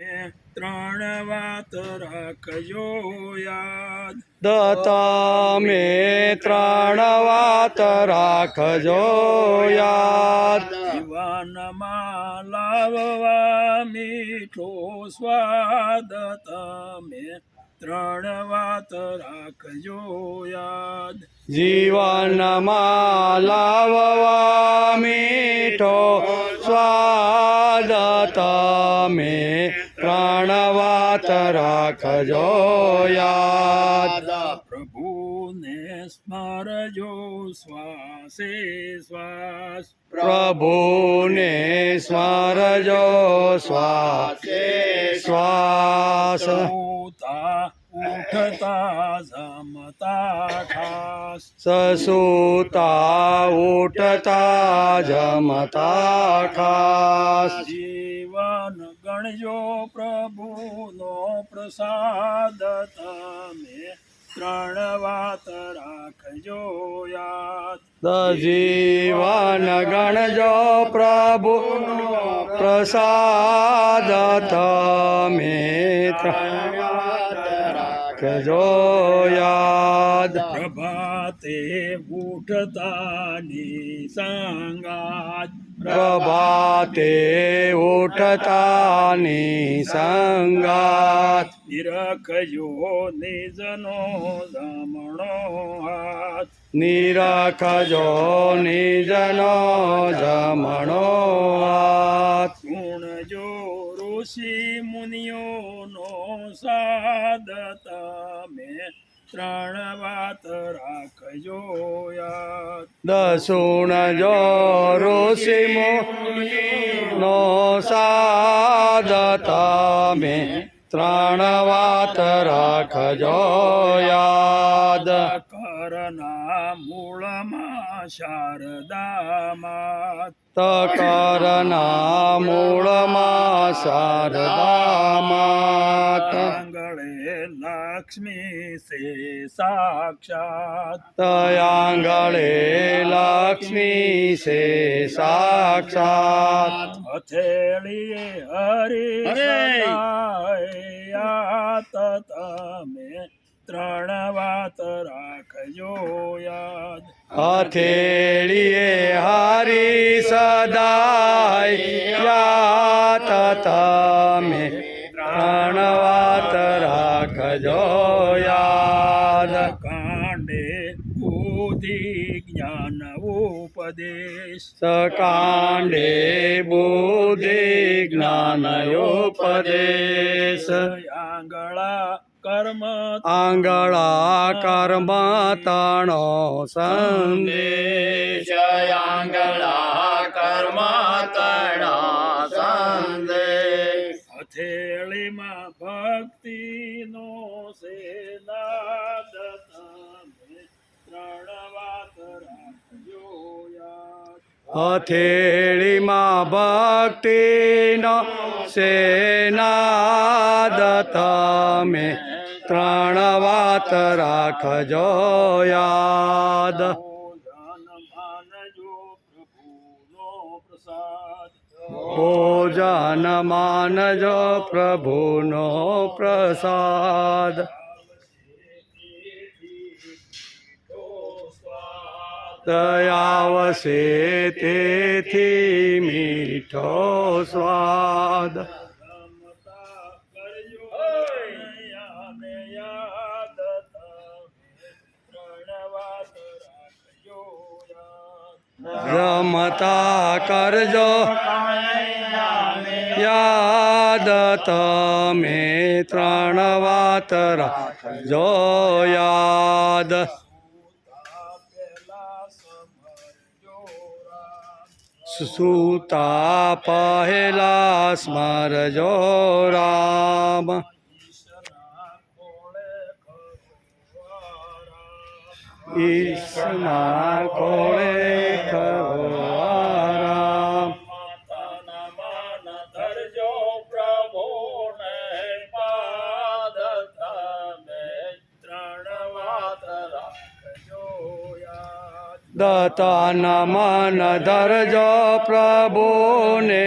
ત્રણ વાત રાખજો યાદ, તમે ત્રણ વાત રાખજો યાદ. જીવનમાં લાવવા મીઠો સ્વાદ, તમે ત્રણ વાત રાખજો યાદ. જીવનમાં લાવવા મીઠો સ્વાદ, તમે ત્રણ વાત રાખજો યાદ. પ્રભુને સ્મરજો શ્વાસે શ્વાસ, પ્રભુને સ્મરજો શ્વાસે શ્વાસ. ઉઠતા ઉઠતા જમતા ખાસ, સસુતા ઉઠતા જમતા ખાસ. જીવન ગણજો પ્રભુનો પ્રસાદ, તમે ત્રણ વાત રાખજો યાદ. જીવન ગણજો પ્રભુનો પ્રસાદ, તમે ત્રણ વાત રાખજો યાદ. પ્રભાતે ઉઠતા નિસંગાત, પ્રભાતે ઉઠતા નિસંગાત. નિરખજો નિજનો જમણો હાથ, નિરખજો નિજનો જમણો હાથ. ગુણજો ઋષિ મુનિઓનો સાદ, તમે ત્રણ વાત રાખજો યાદ. દસુણજો ઋષિ મુનિનો સાદ, તમે ત્રણ વાત રાખજો યાદ. કરના મૂળમાં શારદા માત, કરના મૂળમાં શારદા માત. આંગળે લક્ષ્મી સે સાક્ષાત, આંગળે લક્ષ્મી સે સાક્ષાત. હથેળીએ હરી સદાયાત, તમે ત્રણ વાત રાખજો યાદ. હથેળીએ હારી સદાય યાત, તમે ત્રણ વાત રાખજો યાદ. કાંડે બુદ્ધિ જ્ઞાન ઉપદેશ, સકાંડે બુદ્ધિ જ્ઞાન ઉપદેશ. આંગળા કર્મ આંગળા કર્મ તણો સંદેશ, આંગળા કર્મ તણો સંદેશ. હથેળીમાં ભક્તિનો સેનાદ, તમે ત્રણ વાત રાખજો યાદ. હથેળીમાં ભક્તિનો સેનાદ, તમે ત્રણ વાત રાખજો યાદ. ભોજન માનજો પ્રભુનો પ્રસાદ, ભોજન માનજો પ્રભુનો પ્રસાદ. આવશે તેથી મીઠો સ્વાદ. રમતા કરજો યાદ, તમે ત્રણ વાત રાખજો યાદ. સૂતા પહેલા સ્મરજો રામ, ઈશના કોળે ખરો આરામ. ધરજો પ્રભુને પાદ, તમે ત્રણ વાત રાખજો યાદ. દત્તન મન ધરજો પ્રભુને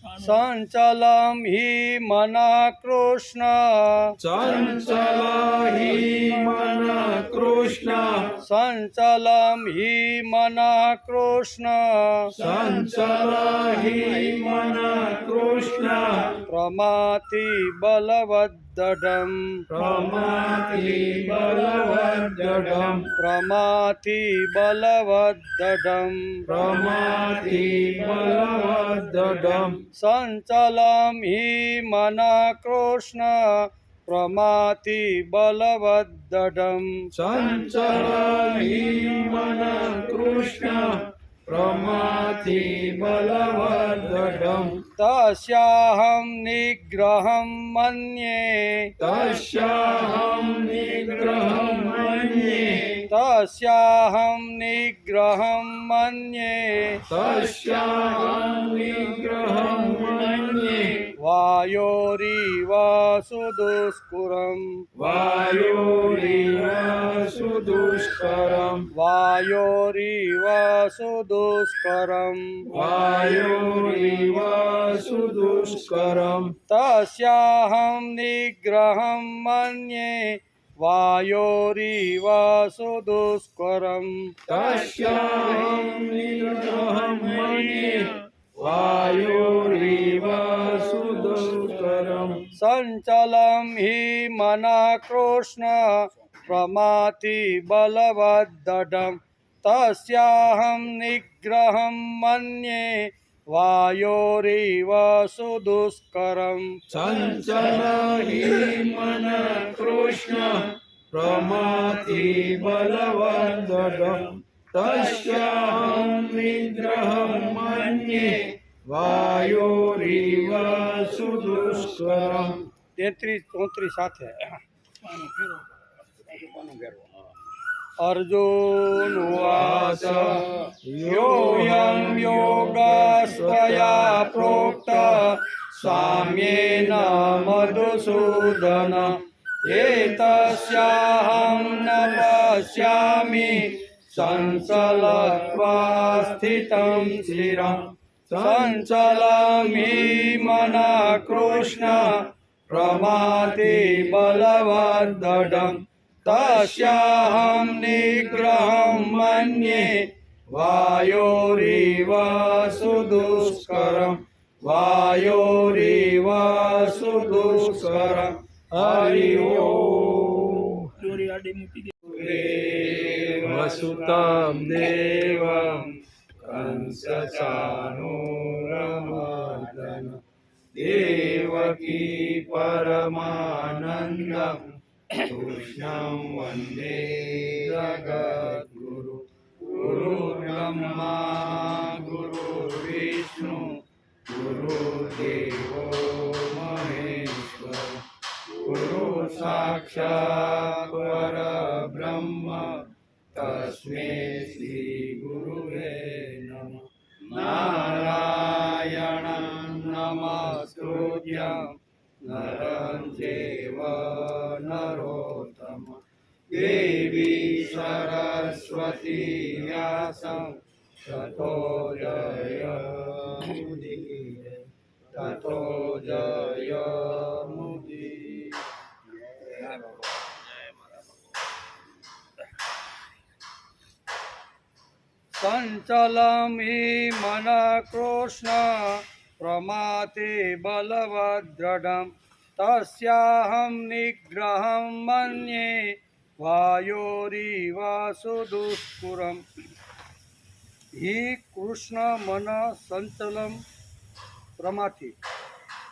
સંચલમ હિ મના કૃષ્ણ ચંચલ હિ મન કૃષ્ણ સંચલમ હિ મના કૃષ્ણ ચંચલ હિ મન કૃષ્ણ પ્રમાતિ બલવદ્દઢમ પ્રમાતિ બલવદ્દઢમ પ્રમાતિ બલવદ્દઢમ પ્રમાતિ બલવદ્દઢમ સંચલમ હિ મના કૃષ્ણ પ્રમાતિ બલવદ્દઢમ ચંચલ હિ મન કૃષ્ણ પ્રમાતિ બલવદ્દઢમ તસ્યાહમ નિગ્રહમ મન્યે તસ્યાહં નિગ્રહં મન્યે તસ્યાહમ નિગ્રહમ મન્યે તસ્યાહં નિગ્રહં મન્યે વાયોરીવ સુદુષ્કુરમ વાયોરીવ સુદુષ્કરમ વાયોરીવ સુદુષ્કરમ વાયોરીવ સુદુષ્કરમ તસ્યાહમ નિગ્રહમ મન્યે વાયોરીવ સુદુષ્કરમ તસ્યાહં નિગ્રહં મન્યે વાયોરીવ સુદુષ્કરમ સંચલમ હિ મના કૃષ્ણ પ્રમાતિ બલવદ્દઢમ તસ્યાહમ નિગ્રહમ મન્યે વાયોરીવ સુદુષ્કરમ ચંચલ હિ મન કૃષ્ણ પ્રમાતિ બલવદ્દઢમ તસ્યાહં નિગ્રહં મન્યે વાયોરીવ સુદુષ્કરમ 33-34 સાથે અર્જુન ઉવાચ યોયં યોગસ્ત્વયા પ્રોક્ત સામ્યેન મધુસૂદન એતસ્યાહં ન પશ્યામિ સંચલત્વા સ્થિतं સ્થિરં સંચલં હિ મના કૃષ્ણ પ્રમાતિ બલવદ્દઢમ તસ્યાહમ નિગ્રહમ મન્યે વાયોરીવ સુદુષ્કરમ વાયોરીવ સુદુષ્કરમ હરિ ઓમ વસુતમ દેવં કંસચાનૂરમર્દન દેવકી પરમાનંદમ કૃષ્ણં વંદે જગદ્ગુરુ ગુરુર્બ્રહ્મા ગુરુર્વિષ્ણુ ગુરુદેવો મહેશ્વર ગુરુ સાક્ષાત પરબ્રહ્મ તસ્મૈ શ્રી ગુરુવે નમઃ નારાયણં નમસ્કૃત્ય નરં ચૈવ નરોત્તમં દેવી સરસ્વતી વ્યાસં તતો જયમુદીરયે તતો જયમુદીરયે. સંચલમ હિ મના કૃષ્ણ પ્રમાતિ બલવદ્દઢમ તસ્યાહમ નિગ્રહમ મન્યે વાયોરીવ સુદુષ્કુરમ હિ કૃષ્ણ મન સંચલમ પ્રમાથી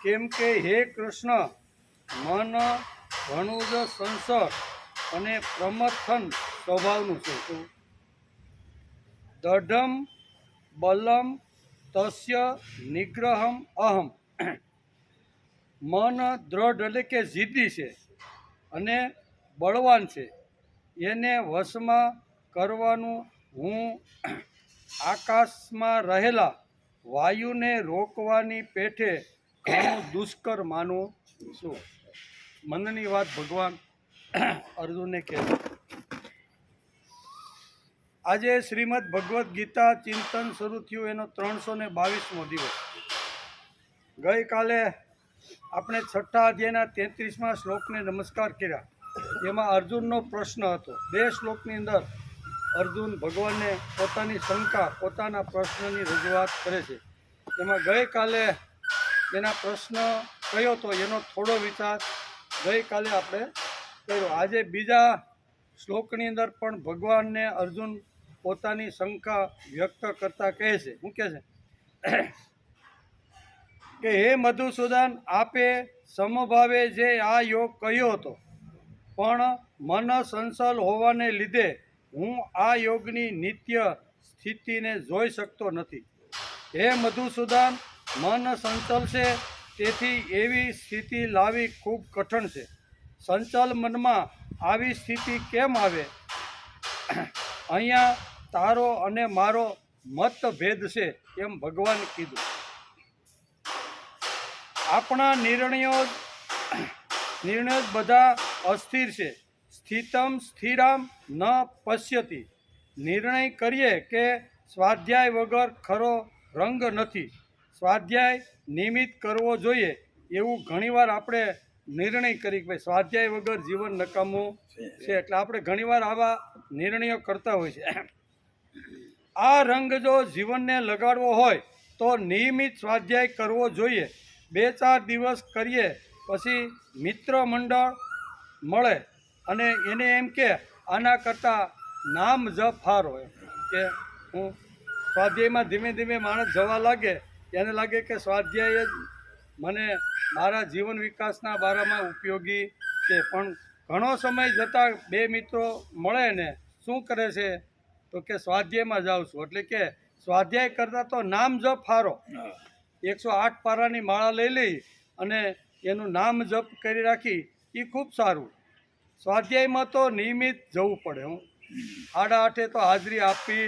કેમ કે હે કૃષ્ણ મન ઘણું જ સંસર અને પ્રમથન સ્વભાવનું છે. દઢમ બલમ તસ્ય નિગ્રહમ અહમ મન દ્રઢ એટલે કે જિદ્દી છે અને બળવાન છે. એને વશમાં કરવાનું હું આકાશમાં રહેલા વાયુને રોકવાની પેઠે ઘણું દુષ્કર માનું છું. મનની વાત ભગવાન અર્જુનને કહે. આજે શ્રીમદ ભગવદ્ ગીતા ચિંતન શરૂ થયું એનો 322મો દિવસ. ગઈકાલે આપણે છઠ્ઠા અધ્યાયના 33મા શ્લોકને નમસ્કાર કર્યા. એમાં અર્જુનનો પ્રશ્ન હતો. 2 શ્લોકની અંદર અર્જુન ભગવાનને પોતાની શંકા, પોતાના પ્રશ્નની રજૂઆત કરે છે. એમાં ગઈકાલે એના પ્રશ્ન કયો હતો એનો થોડો વિચાર ગઈકાલે આપણે કર્યો. આજે બીજા શ્લોકની અંદર પણ ભગવાનને અર્જુન પોતાની શંકા વ્યક્ત કરતા કહે છે. શું કહે છે કે હે મધુસૂદન, આપે સમભાવે જે આ યોગ કહ્યો હતો, પણ મન સંચલ હોવાને લીધે હું આ યોગની નિત્ય સ્થિતિને જોઈ શકતો નથી. હે મધુસૂદન, મન સંચલ છે, તેથી એવી સ્થિતિ લાવવી ખૂબ કઠણ છે. સંચલ મનમાં આવી સ્થિતિ કેમ આવે? અહીંયા તારો અને મારો મતભેદ છે એમ ભગવાન કીધું. આપણા નિર્ણયો જ બધા અસ્થિર છે. સ્થિતમ સ્થિરામ ન પશ્યતિ. નિર્ણય કરીએ કે સ્વાધ્યાય વગર ખરો રંગ નથી, સ્વાધ્યાય નિયમિત કરવો જોઈએ, એવું ઘણીવાર આપણે નિર્ણય કરી કે ભાઈ સ્વાધ્યાય વગર જીવન નકામું છે. એટલે આપણે ઘણીવાર આવા નિર્ણયો કરતા હોય છે. આ રંગ જો જીવનને લગાડવો હોય તો નિયમિત સ્વાધ્યાય કરવો જોઈએ. 2-4 દિવસ કરીએ પછી મિત્ર મંડળ મળે અને એને એમ કે આના કરતાં નામ જપ સારો, એમ કે હું સ્વાધ્યાયમાં ધીમે ધીમે માણસ જવા લાગે, એને લાગે કે સ્વાધ્યાય જ મને મારા જીવન વિકાસના બારામાં ઉપયોગી છે. પણ ઘણો સમય જતાં 2 મિત્રો મળે ને શું કરે છે તો કે સ્વાધ્યાયમાં જાઉં છું. એટલે કે સ્વાધ્યાય કરતાં તો નામ જપ સારો. 108 પારાની માળા લઈ લઈ અને એનું નામ જપ કરી રાખી એ ખૂબ સારું. સ્વાધ્યાયમાં તો નિયમિત જવું પડે. 8:30 તો હાજરી આપવી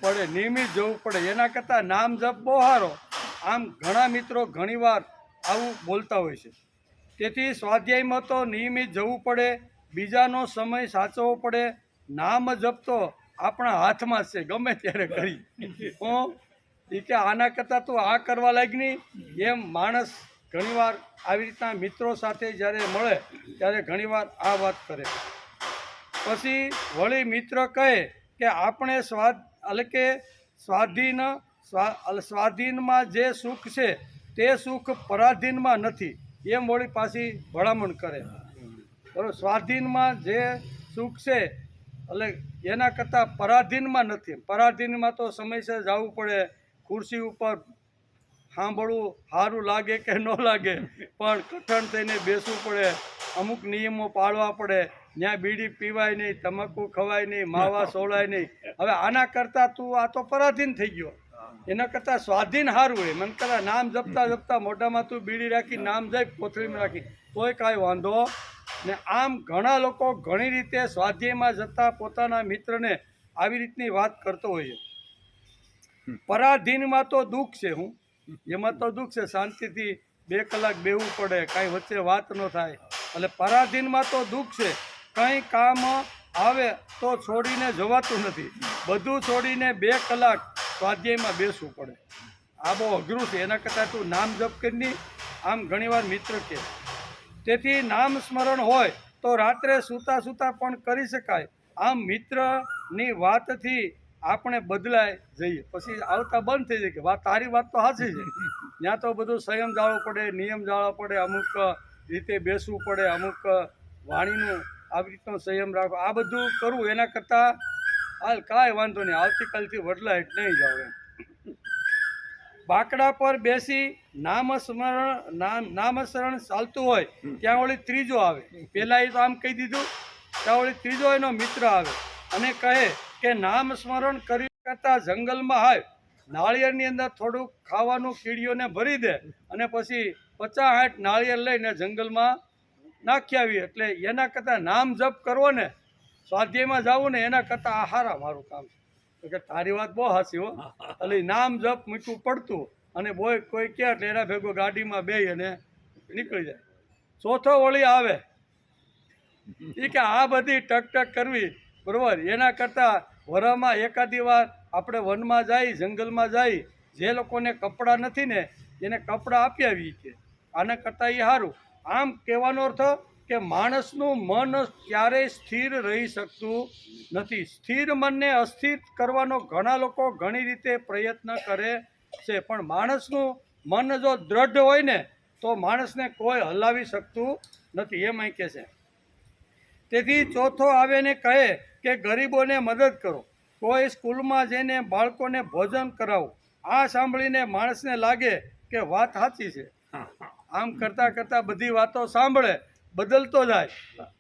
પડે, નિયમિત જવું પડે. એના કરતાં નામ જપ બહુ સારો. આમ ઘણા મિત્રો ઘણીવાર આવું બોલતા હોય છે. તેથી સ્વાધ્યાયમાં તો નિયમિત જવું પડે, બીજાનો સમય સાચવવો પડે. નામ જપ તો આપણા હાથમાં જ છે, ગમે ત્યારે કરી. એ કે આના કરતાં તું આ કરવા લાગની, એમ માણસ ઘણીવાર આવી રીતના મિત્રો સાથે જ્યારે મળે ત્યારે ઘણીવાર આ વાત કરે. પછી વળી મિત્ર કહે કે આપણે સ્વાધીનમાં જે સુખ છે તે સુખ પરાધીનમાં નથી, એમ વળી પાછી ભલામણ કરે. બરાબર, સ્વાધીનમાં જે સુખ છે એટલે એના કરતાં પરાધીનમાં નથી. પરાધીનમાં તો સમયસર જવું પડે, ખુરશી ઉપર સાંભળવું સારું લાગે કે ન લાગે પણ કઠણ થઈને બેસવું પડે, અમુક નિયમો પાળવા પડે. ત્યાં બીડી પીવાય નહીં, તમાકુ ખવાય નહીં, માવા સોળાય નહીં. હવે આના કરતાં તું આ તો પરાધીન થઈ ગયો, એના કરતાં સ્વાધીન સારું હોય. મને કદાચ નામ જપતા જપતા મોઢામાં તું બીડી રાખી, નામ જપ કોથળીમાં રાખી તોય કાંઈ વાંધો ને. આમ ઘણા લોકો ઘણી રીતે સ્વાધ્યાયમાં જતા પોતાના મિત્રને આવી રીતની વાત કરતો હોય છે. પરાધીનમાં તો દુઃખ છે. એમાં તો દુઃખ છે, શાંતિથી 2 કલાક બેહવું પડે, કાંઈ વચ્ચે વાત ન થાય. એટલે પરાધીનમાં તો દુઃખ છે. કંઈ કામ આવે તો છોડીને જવાતું નથી, બધું છોડીને 2 કલાક સ્વાધ્યાયમાં બેસવું પડે. આ બહુ અઘરું છે. એના કરતાં તું નામ જપ કરી. આમ ઘણીવાર મિત્ર કહે. તેથી નામ સ્મરણ હોય તો રાત્રે સૂતા સૂતા પણ કરી શકાય. આમ મિત્રની વાતથી આપણે બદલાય જઈએ, પછી આવતા બંધ થઈ જાય કે વાત તારી વાત તો સાચી છે. ત્યાં તો બધું સંયમ જાળવવો પડે, નિયમ જાળવવા પડે, અમુક રીતે બેસવું પડે, અમુક વાણીનું આવી રીતનો સંયમ રાખવો, આ બધું કરવું. એના કરતાં હાલ કાંઈ વાંધો નહીં, આવતીકાલથી વડલા એટલે નહીં જાવ એમ. બાકડા પર બેસી નામસ્મરણ ચાલતું હોય ત્યાં વળી ત્રીજો આવે. પહેલાં એ તો આમ કહી દીધું, ત્યાં વળી ત્રીજો એનો મિત્ર આવે અને કહે કે નામ સ્મરણ કરી કરતાં જંગલમાં આવે, નાળિયેરની અંદર થોડુંક ખાવાનું કીડીઓને ભરી દે અને પછી 50-60 નાળિયેર લઈને જંગલમાં નાખી આવી. એટલે એના કરતાં નામ જપ કરવો ને, સ્વાધ્યાયમાં જવું ને, એના કરતાં આ હારા મારું કામ છે. કે તારી વાત બહુ હાસી હો. એટલે નામ જપ મૂકવું પડતું અને બોય કોઈ કહે એટલે એના ભેગો ગાડીમાં બેસી અને નીકળી જાય. ચોથો વળી આવે એ કે આ બધી ટક કરવી બરાબર, એના કરતાં વરામાં એકાદી વાર આપણે વનમાં જઈ, જંગલમાં જઈ, જે લોકોને કપડાં નથી ને એને કપડાં આપી આવી કે આના કરતાં એ સારું. આમ કહેવાનો અર્થ કે માણસનું મન ક્યારેય સ્થિર રહી શકતું નથી. સ્થિર મનને અસ્થિર કરવાનો ઘણા લોકો ઘણી રીતે પ્રયત્ન કરે છે, પણ માણસનું મન જો દ્રઢ હોય ને તો માણસને કોઈ હલાવી શકતું નથી, એમ અહીં કહે છે. તેથી ચોથો આવે ને કહે કે ગરીબોને મદદ કરો, કોઈ સ્કૂલમાં જઈને બાળકોને ભોજન કરાવો. આ સાંભળીને માણસને લાગે કે વાત સાચી છે. આમ કરતાં કરતાં બધી વાતો સાંભળે, બદલતો જાય,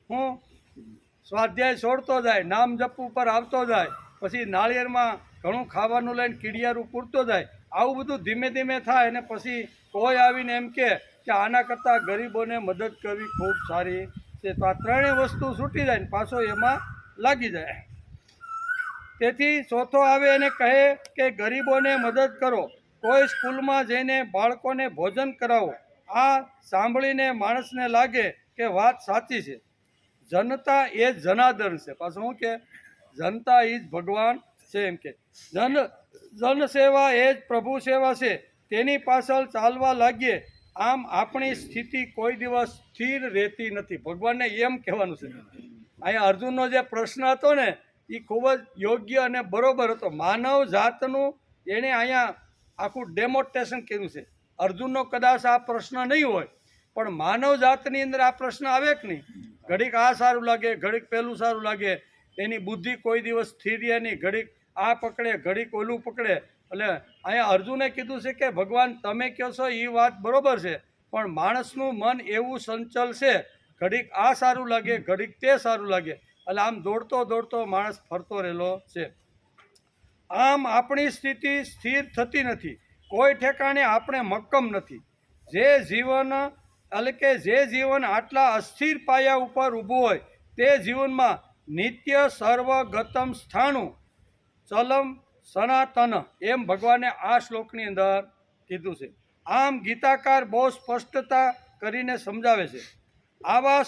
હું સ્વાધ્યાય છોડતો જાય, નામ જપ ઉપર આવતો જાય, પછી નાળિયેરમાં ઘણું ખાવાનું લઈને કીડિયારું પૂરતો જાય. આવું બધું ધીમે ધીમે થાય અને પછી કોઈ આવીને એમ કે આના કરતાં ગરીબોને મદદ કરવી ખૂબ સારી છે. તો આ ત્રણેય વસ્તુ છૂટી જાય ને પાછો એમાં લાગી જાય. તેથી ચોથો આવે અને કહે કે ગરીબોને મદદ કરો, કોઈ સ્કૂલમાં જઈને બાળકોને ભોજન કરાવો. આ સાંભળીને માણસને લાગે કે વાત સાચી છે. જનતા એ જ જનાર્દન છે. પાછું શું કે જનતા એ જ ભગવાન છે, એમ કે જન સેવા એ જ પ્રભુ સેવા છે, તેની પાછળ ચાલવા લાગીએ. આમ આપણી સ્થિતિ કોઈ દિવસ સ્થિર રહેતી નથી. ભગવાનને એમ કહેવાનું છે. અહીંયા અર્જુનનો જે પ્રશ્ન હતો ને એ ખૂબ જ યોગ્ય અને બરોબર હતો. માનવ જાતનું એણે અહીંયા આખું ડેમોન્સ્ટ્રેશન કર્યું છે. અર્જુનનો કદાચ આ પ્રશ્ન નહીં હોય, પણ માનવ જાતની અંદર આ પ્રશ્ન આવે કે નહીં. ઘડીક આ સારું લાગે, ઘડીક પેલું સારું લાગે, એની બુદ્ધિ કોઈ દિવસ સ્થિર નહીં. ઘડીક આ પકડે, ઘડીક ઓલું પકડે. એટલે અહીંયા અર્જુને કીધું છે કે ભગવાન તમે કહો છો એ વાત બરોબર છે, પણ માણસનું મન એવું સંચલ છે, ઘડીક આ સારું લાગે, ઘડીક તે સારું લાગે. એટલે આમ દોડતો દોડતો માણસ ફરતો રહેલો છે. આમ આપણી સ્થિતિ સ્થિર થતી નથી, કોઈ ઠેકાણે આપણે મક્કમ નથી. જે જીવન આટલા અસ્થિર પાયા ઉપર ઊભું હોય તે જીવનમાં નિત્ય સર્વગતમ સ્થાણું ચલમ સનાતન, એમ ભગવાને આ શ્લોકની અંદર કીધું છે. આમ ગીતાકાર બહુ સ્પષ્ટતા કરીને સમજાવે છે. આવા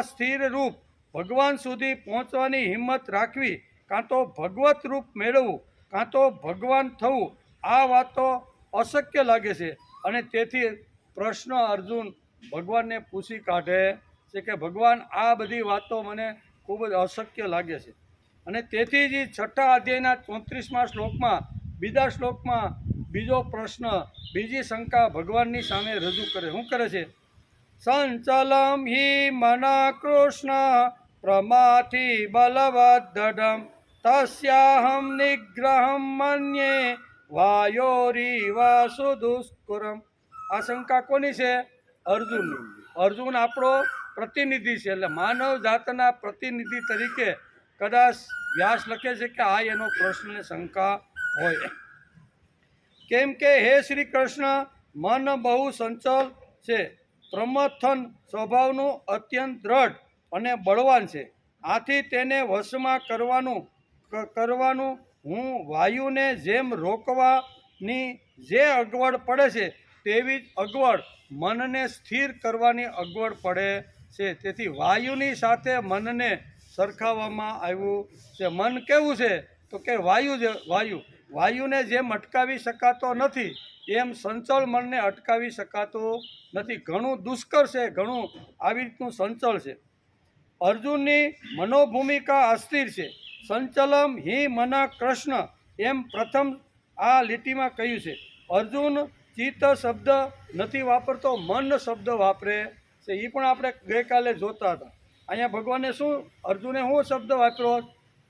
સ્થિર રૂપ ભગવાન સુધી પહોંચવાની હિંમત રાખવી, કાં તો ભગવત રૂપ મેળવવું, કાં તો ભગવાન થવું, આ વાતો અશક્ય લાગે છે. અને તેથી પ્રશ્ન અર્જુન ભગવાનને પૂછી કાઢે છે કે ભગવાન આ બધી વાતો મને ખૂબ જ અશક્ય લાગે છે. અને તેથી જ 6થા અધ્યાયના 34મા શ્લોકમાં બીજા શ્લોકમાં બીજો પ્રશ્ન, બીજી શંકા ભગવાનની સામે રજૂ કરે. શું કરે છે? સંચલમ હિ મના કૃષ્ણ પ્રમાથી બલવદ્દઢમ તસ્યાહમ નિગ્રહમ મન્યે વાયોરીવાસુ દુષ્કરમ. આ શંકા કોની છે? અર્જુનની. અર્જુન આપણો પ્રતિનિધિ છે, એટલે માનવ જાતના પ્રતિનિધિ તરીકે કદાચ વ્યાસ લખે છે કે આ એનો પ્રશ્ન શંકા હોય. કેમ કે હે શ્રી કૃષ્ણ, મન બહુ સંચલ છે, પ્રમથન સ્વભાવનું અત્યંત દ્રઢ અને બળવાન છે. આથી તેને વશમાં કરવાનું હું વાયુને જેમ રોકવાની જે અગવડ પડે છે તેવી જ અગવડ મનને સ્થિર કરવાની અગવડ પડે છે. તેથી વાયુની સાથે મનને સરખાવવામાં આવ્યું છે. મન કેવું છે? તો કે વાયુને જેમ અટકાવી શકાતો નથી એમ સંચળ મનને અટકાવી શકાતું નથી. ઘણું દુષ્કર છે, ઘણું આવી રીતનું સંચળ છે. અર્જુનની મનોભૂમિકા અસ્થિર છે. સંચલમ હિ મના કૃષ્ણ, એમ પ્રથમ આ લીટીમાં કહ્યું છે. અર્જુન ચિત્ત શબ્દ નથી વાપરતો, મન શબ્દ વાપરે છે. એ પણ આપણે ગઈકાલે જોતા હતા. અહીંયા ભગવાને અર્જુને શું શબ્દ વાપર્યો?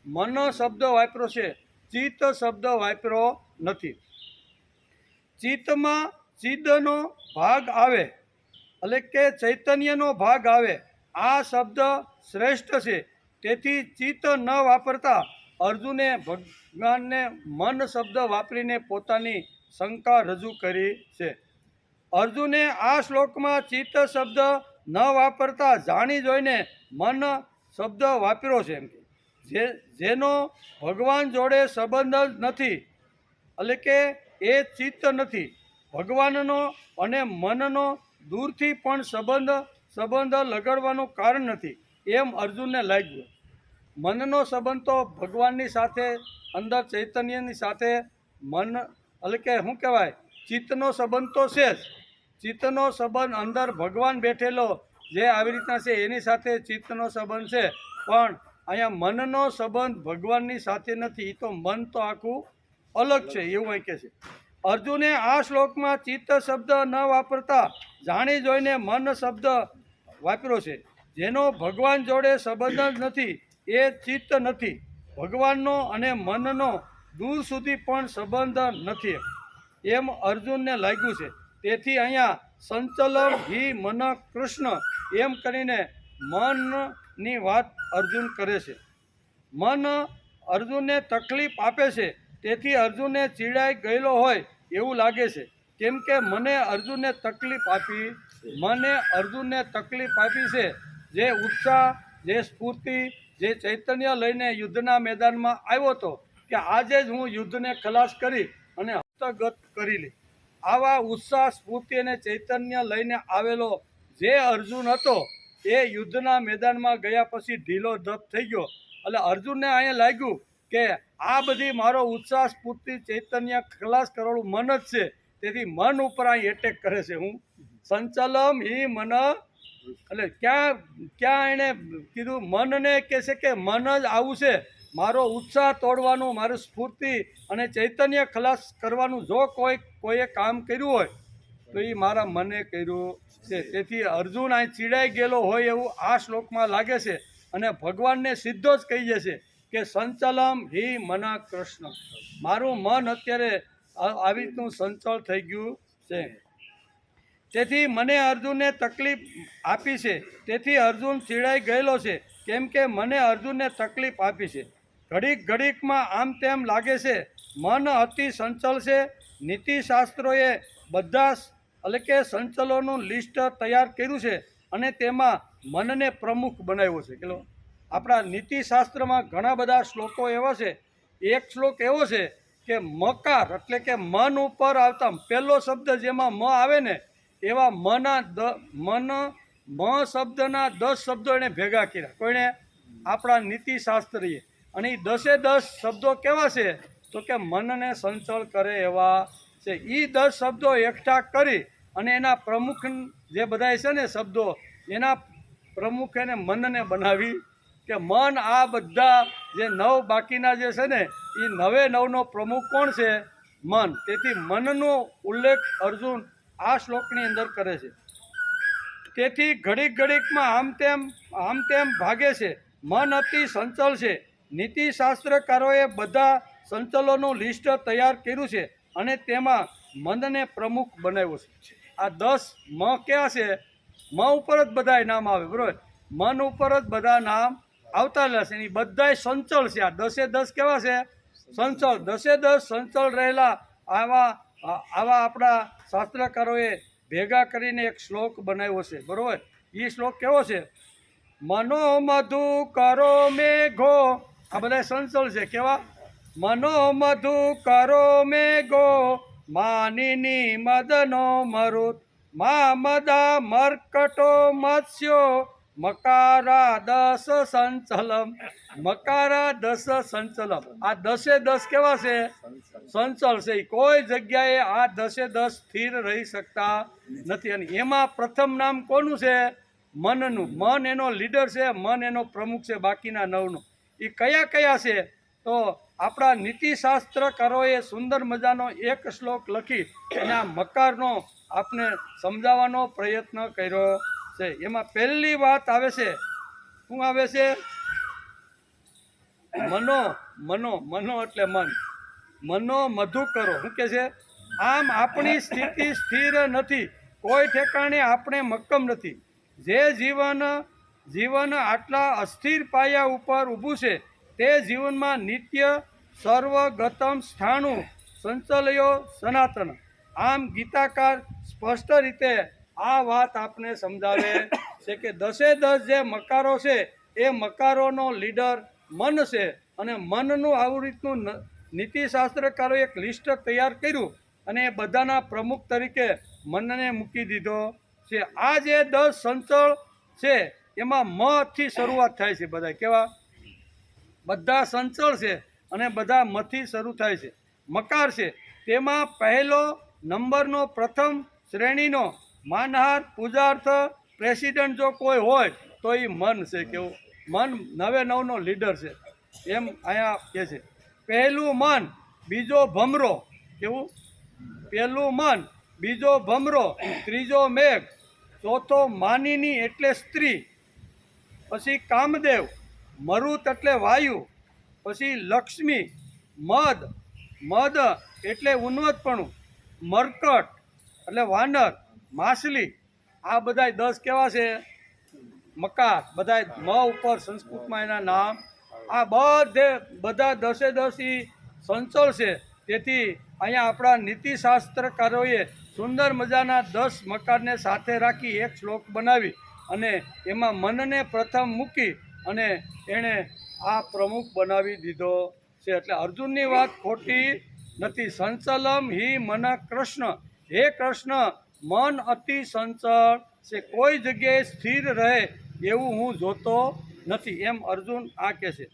મન શબ્દ વાપર્યો છે, ચિત્ત શબ્દ વાપર્યો નથી. ચિત્તમાં ચિદનો ભાગ આવે, એટલે કે ચૈતન્યનો ભાગ આવે. આ શબ્દ શ્રેષ્ઠ છે. તેથી ચિત્ત ન વાપરતા અર્જુને ભગવાનને મન શબ્દ વાપરીને પોતાની શંકા રજૂ કરી છે. અર્જુને આ શ્લોકમાં ચિત્ત શબ્દ ન વાપરતા જાણી જોઈને મન શબ્દ વાપર્યો છે. એમ કે જેનો ભગવાન જોડે સંબંધ જ નથી, એટલે કે એ ચિત્ત નથી. ભગવાનનો અને મનનો દૂરથી પણ સંબંધ લગાડવાનું કારણ નથી એમ અર્જુનને લાગ્યું. મનનો સંબંધ તો ભગવાનની સાથે, અંદર ચૈતન્યની સાથે મન, એટલે કે શું કહેવાય, ચિત્તનો સંબંધ તો છે જ. ચિત્તનો સંબંધ અંદર ભગવાન બેઠેલો જે આવી રીતના છે એની સાથે ચિત્તનો સંબંધ છે, પણ અહીંયા મનનો સંબંધ ભગવાનની સાથે નથી. એ તો મન તો આખું અલગ છે એવું અહીં કહે છે. અર્જુને આ શ્લોકમાં ચિત્ત શબ્દ ન વાપરતા જાણી જોઈને મન શબ્દ વાપર્યો છે. જેનો ભગવાન જોડે સંબંધ જ નથી એ ચિત્ત નથી. ભગવાનનો અને મનનો દૂર સુધી પણ સંબંધ નથી એમ અર્જુનને લાગ્યું છે. તેથી અહીંયા સંચલમ હિ મન કૃષ્ણ એમ કરીને મનની વાત અર્જુન કરે છે. મન અર્જુનને તકલીફ આપે છે, તેથી અર્જુનને ચીડાઈ ગયેલો હોય એવું લાગે છે. કેમ કે મને અર્જુનને તકલીફ આપી છે. જે ઉત્સાહ, જે સ્ફૂર્તિ, જે ચૈતન્ય લઈને યુદ્ધના મેદાનમાં આવ્યો હતો કે આજે જ હું યુદ્ધને ખલાસ કરી અને હસ્તગત કરી લે, આવા ઉત્સાહ, સ્ફૂર્તિ અને ચૈતન્ય લઈને આવેલો જે અર્જુન હતો એ યુદ્ધના મેદાનમાં ગયા પછી ઢીલો ધપ થઈ ગયો. એટલે અર્જુનને અહીંયા લાગ્યું કે આ બધી મારો ઉત્સાહ, સ્ફૂર્તિ, ચૈતન્ય ખલાસ કરવાનું મન જ છે. તેથી મન ઉપર અહીં એટેક કરે છે. હું સંચલમ હિ મન, એટલે ક્યાં એણે કીધું મનને કહે છે કે મન જ આવું છે, મારો ઉત્સાહ તોડવાનું, મારું સ્ફૂર્તિ અને ચૈતન્ય ખલાસ કરવાનું જો કોઈએ કામ કર્યું હોય તો એ મારા મને કર્યું છે. તેથી અર્જુન અહીં ચીડાઈ ગયેલો હોય એવું આ શ્લોકમાં લાગે છે અને ભગવાનને સીધો જ કહી જશે કે સંચલમ હિ મના કૃષ્ણ, મારું મન અત્યારે આવી રીતનું સંચળ થઈ ગયું છે. તેથી મને અર્જુનને તકલીફ આપી છે. તેથી અર્જુન ચીડાઈ ગયેલો છે, કેમ કે મને અર્જુનને તકલીફ આપી છે. ઘડીકમાં આમ તેમ લાગે છે. મન અતિ સંચળ છે. નીતિશાસ્ત્રોએ બધા એટલે કે સંચલોનું લિસ્ટ તૈયાર કર્યું છે અને તેમાં મનને પ્રમુખ બનાવ્યો છે. કે આપણા નીતિશાસ્ત્રમાં ઘણા બધા શ્લોકો એવા છે. એક શ્લોક એવો છે કે મકાર એટલે કે મન ઉપર આવતા પહેલો શબ્દ જેમાં મ આવે ને એવા મ શબ્દના 10 શબ્દો એને ભેગા કર્યા. કોઈને? આપણા નીતિશાસ્ત્રીએ. અને એ 10 શબ્દો કેવા છે તો કે મનને સંચળ કરે એવા છે. એ 10 શબ્દો એકઠા કરી અને એના પ્રમુખ જે બધા છે ને શબ્દો, એના પ્રમુખ એને મનને બનાવી કે મન આ બધા જે 9 બાકીના જે છે ને એ 9 પ્રમુખ કોણ છે? મન. તેથી મનનો ઉલ્લેખ અર્જુન આ શ્લોકની અંદર કરે છે. તેથી ઘડીકમાં આમ તેમ ભાગે છે. મન અતિ સંચળ છે. નીતિશાસ્ત્રકારોએ બધા સંચલોનું લિસ્ટ તૈયાર કર્યું છે અને તેમાં મનને પ્રમુખ બનાવ્યો છે. આ 10 મ ક્યાં છે? મ ઉપર જ બધા નામ આવે, બરાબર? મન ઉપર જ બધા નામ આવતા રહેશે. એ બધાય સંચળ છે. આ 10 કેવા છે? સંચળ. 10 સંચળ રહેલા આવા આપણા શાસ્ત્રકારોએ ભેગા કરીને એક શ્લોક બનાવ્યો છે, બરાબર? એ શ્લોક કેવો છે? મનો મધુ કરો મેઘો, આ બધા સંચળ છે. કેવા? મનો મધુ કરો મેઘો, માનિની મદનો મરુત, મા મદા મર્કટો મત્સ્યો, મકારા 10 સંચલમ. મકારા 10 સંચલમ. આ 10 કેવા છે? સંચળ છે. કોઈ જગ્યાએ આ 10 સ્થિર રહી શકતા નથી. અને એમાં પ્રથમ નામ કોનું છે? મનનું. મન એનો લીડર છે, મન એનો પ્રમુખ છે. બાકીના 9નું એ કયા છે? તો આપણા નીતિશાસ્ત્રકારોએ સુંદર મજાનો એક શ્લોક લખી અને આ મકારનો આપને સમજાવવાનો પ્રયત્ન કર્યો છે. એમાં પહેલી વાત આવે છે, શું આવે છે? મનો એટલે મન. મનો મધુ કરો. શું કે છે? આમ આપણી સ્થિતિ સ્થિર નથી, કોઈ ઠેકાણે આપણે મક્કમ નથી. જે જીવન આટલા અસ્થિર પાયા ઉપર ઊભું છે તે જીવનમાં નિત્ય સર્વગતમ સ્થાણું સંચલયો સનાતન. આમ ગીતાકાર સ્પષ્ટ રીતે આ વાત આપને સમજાવે છે કે 10 જે મકારો છે એ મકારોનો લીડર મન છે. અને મનનું આવું રીતનું નીતિશાસ્ત્રકારોએ એક લિસ્ટ તૈયાર કર્યું અને એ બધાના પ્રમુખ તરીકે મનને મૂકી દીધો છે. આ જે 10 સંચળ છે એમાં મ થી શરૂઆત થાય છે. બધા કેવા? બધા સંચળ છે અને બધા મથી શરૂ થાય છે. મકાર છે તેમાં પહેલો નંબરનો પ્રથમ શ્રેણીનો માનહાર પૂજાર્થ પ્રેસિડેન્ટ જો કોઈ હોય તો એ મન છે. કેવું? મન 99નો લીડર છે એમ અહીંયા કહે છે. પહેલું મન, બીજો ભમરો. કેવું? પહેલું મન, બીજો ભમરો, ત્રીજો મેઘ, ચોથો માનિની એટલે સ્ત્રી, પછી કામદેવ, મરુત એટલે વાયુ, પછી લક્ષ્મી, મદ, મદ એટલે ઉન્નતપણું, મરકટ એટલે વાનર, માછલી. આ બધાય 10 કેવા છે? મકાર. બધા મ ઉપર સંસ્કૃતમાં એના નામ. આ બધા 10 ઈ સંચળ છે. તેથી અહીંયા આપણા નીતિશાસ્ત્રકારોએ સુંદર મજાના 10 મકારને સાથે રાખી એક શ્લોક બનાવી અને એમાં મનને પ્રથમ મૂકી અને એણે આ પ્રમુખ બનાવી દીધો છે. એટલે અર્જુનની વાત ખોટી નથી. સંચલમ હિ મન કૃષ્ણ. હે કૃષ્ણ, મન અતિ સંચળ છે, કોઈ જગ્યાએ સ્થિર રહે એવું હું જોતો નથી, એમ અર્જુન આ કહે છે.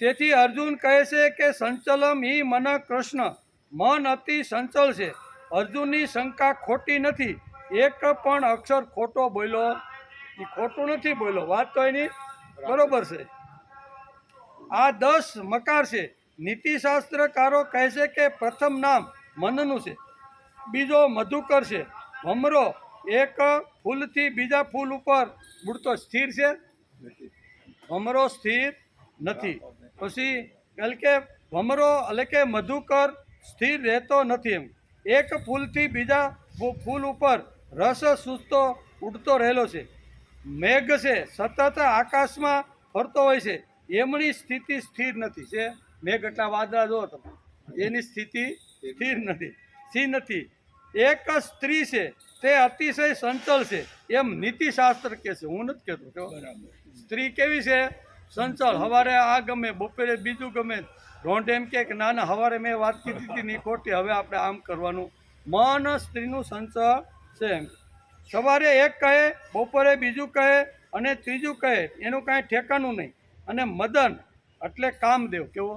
તેથી અર્જુન કહે છે કે સંચલમ હિ મન કૃષ્ણ, મન અતિ સંચળ છે. અર્જુનની શંકા ખોટી નથી. એક પણ અક્ષર ખોટો બોલ્યો, એ ખોટું નથી બોલ્યો. વાત તો એની બરોબર છે. આ 10 મકાર છે. નીતિશાસ્ત્રકારો કહે છે કે પ્રથમ નામ મનનું છે, બીજો મધુકર છે, ભમરો એક ફૂલથી બીજા ફૂલ ઉપર ઉડતો સ્થિર છે, ભમરો સ્થિર નથી. પછી એટલે કે ભમરો એટલે કે મધુકર સ્થિર રહેતો નથી. એમ એક ફૂલથી બીજા ફૂલ ઉપર રસ સૂચતો ઉડતો રહેલો છે. મેઘ છે, સતત આકાશમાં ફરતો હોય છે, એમની સ્થિતિ સ્થિર નથી. છે મેઘ એટલા વાદળા જુઓ તમે, એની સ્થિતિ સ્થિર નથી. એક સ્ત્રી છે, તે અતિશય સંચળ છે, એમ નીતિશાસ્ત્ર કહે છે. હું નથી કહેતો. સ્ત્રી કેવી છે? સંચળ. સવારે આ ગમે, બપોરે બીજું ગમે. રોંઢ એમ કે ના ના, સવારે મેં વાત કીધી હતી ની ખોટી, હવે આપણે આમ કરવાનું. મન સ્ત્રીનું સંચળ છે. સવારે એક કહે, બપોરે બીજું કહે અને ત્રીજું કહે, એનું કાંઈ ઠેકાણું નહીં. અને મદન એટલે કામદેવ. કેવો?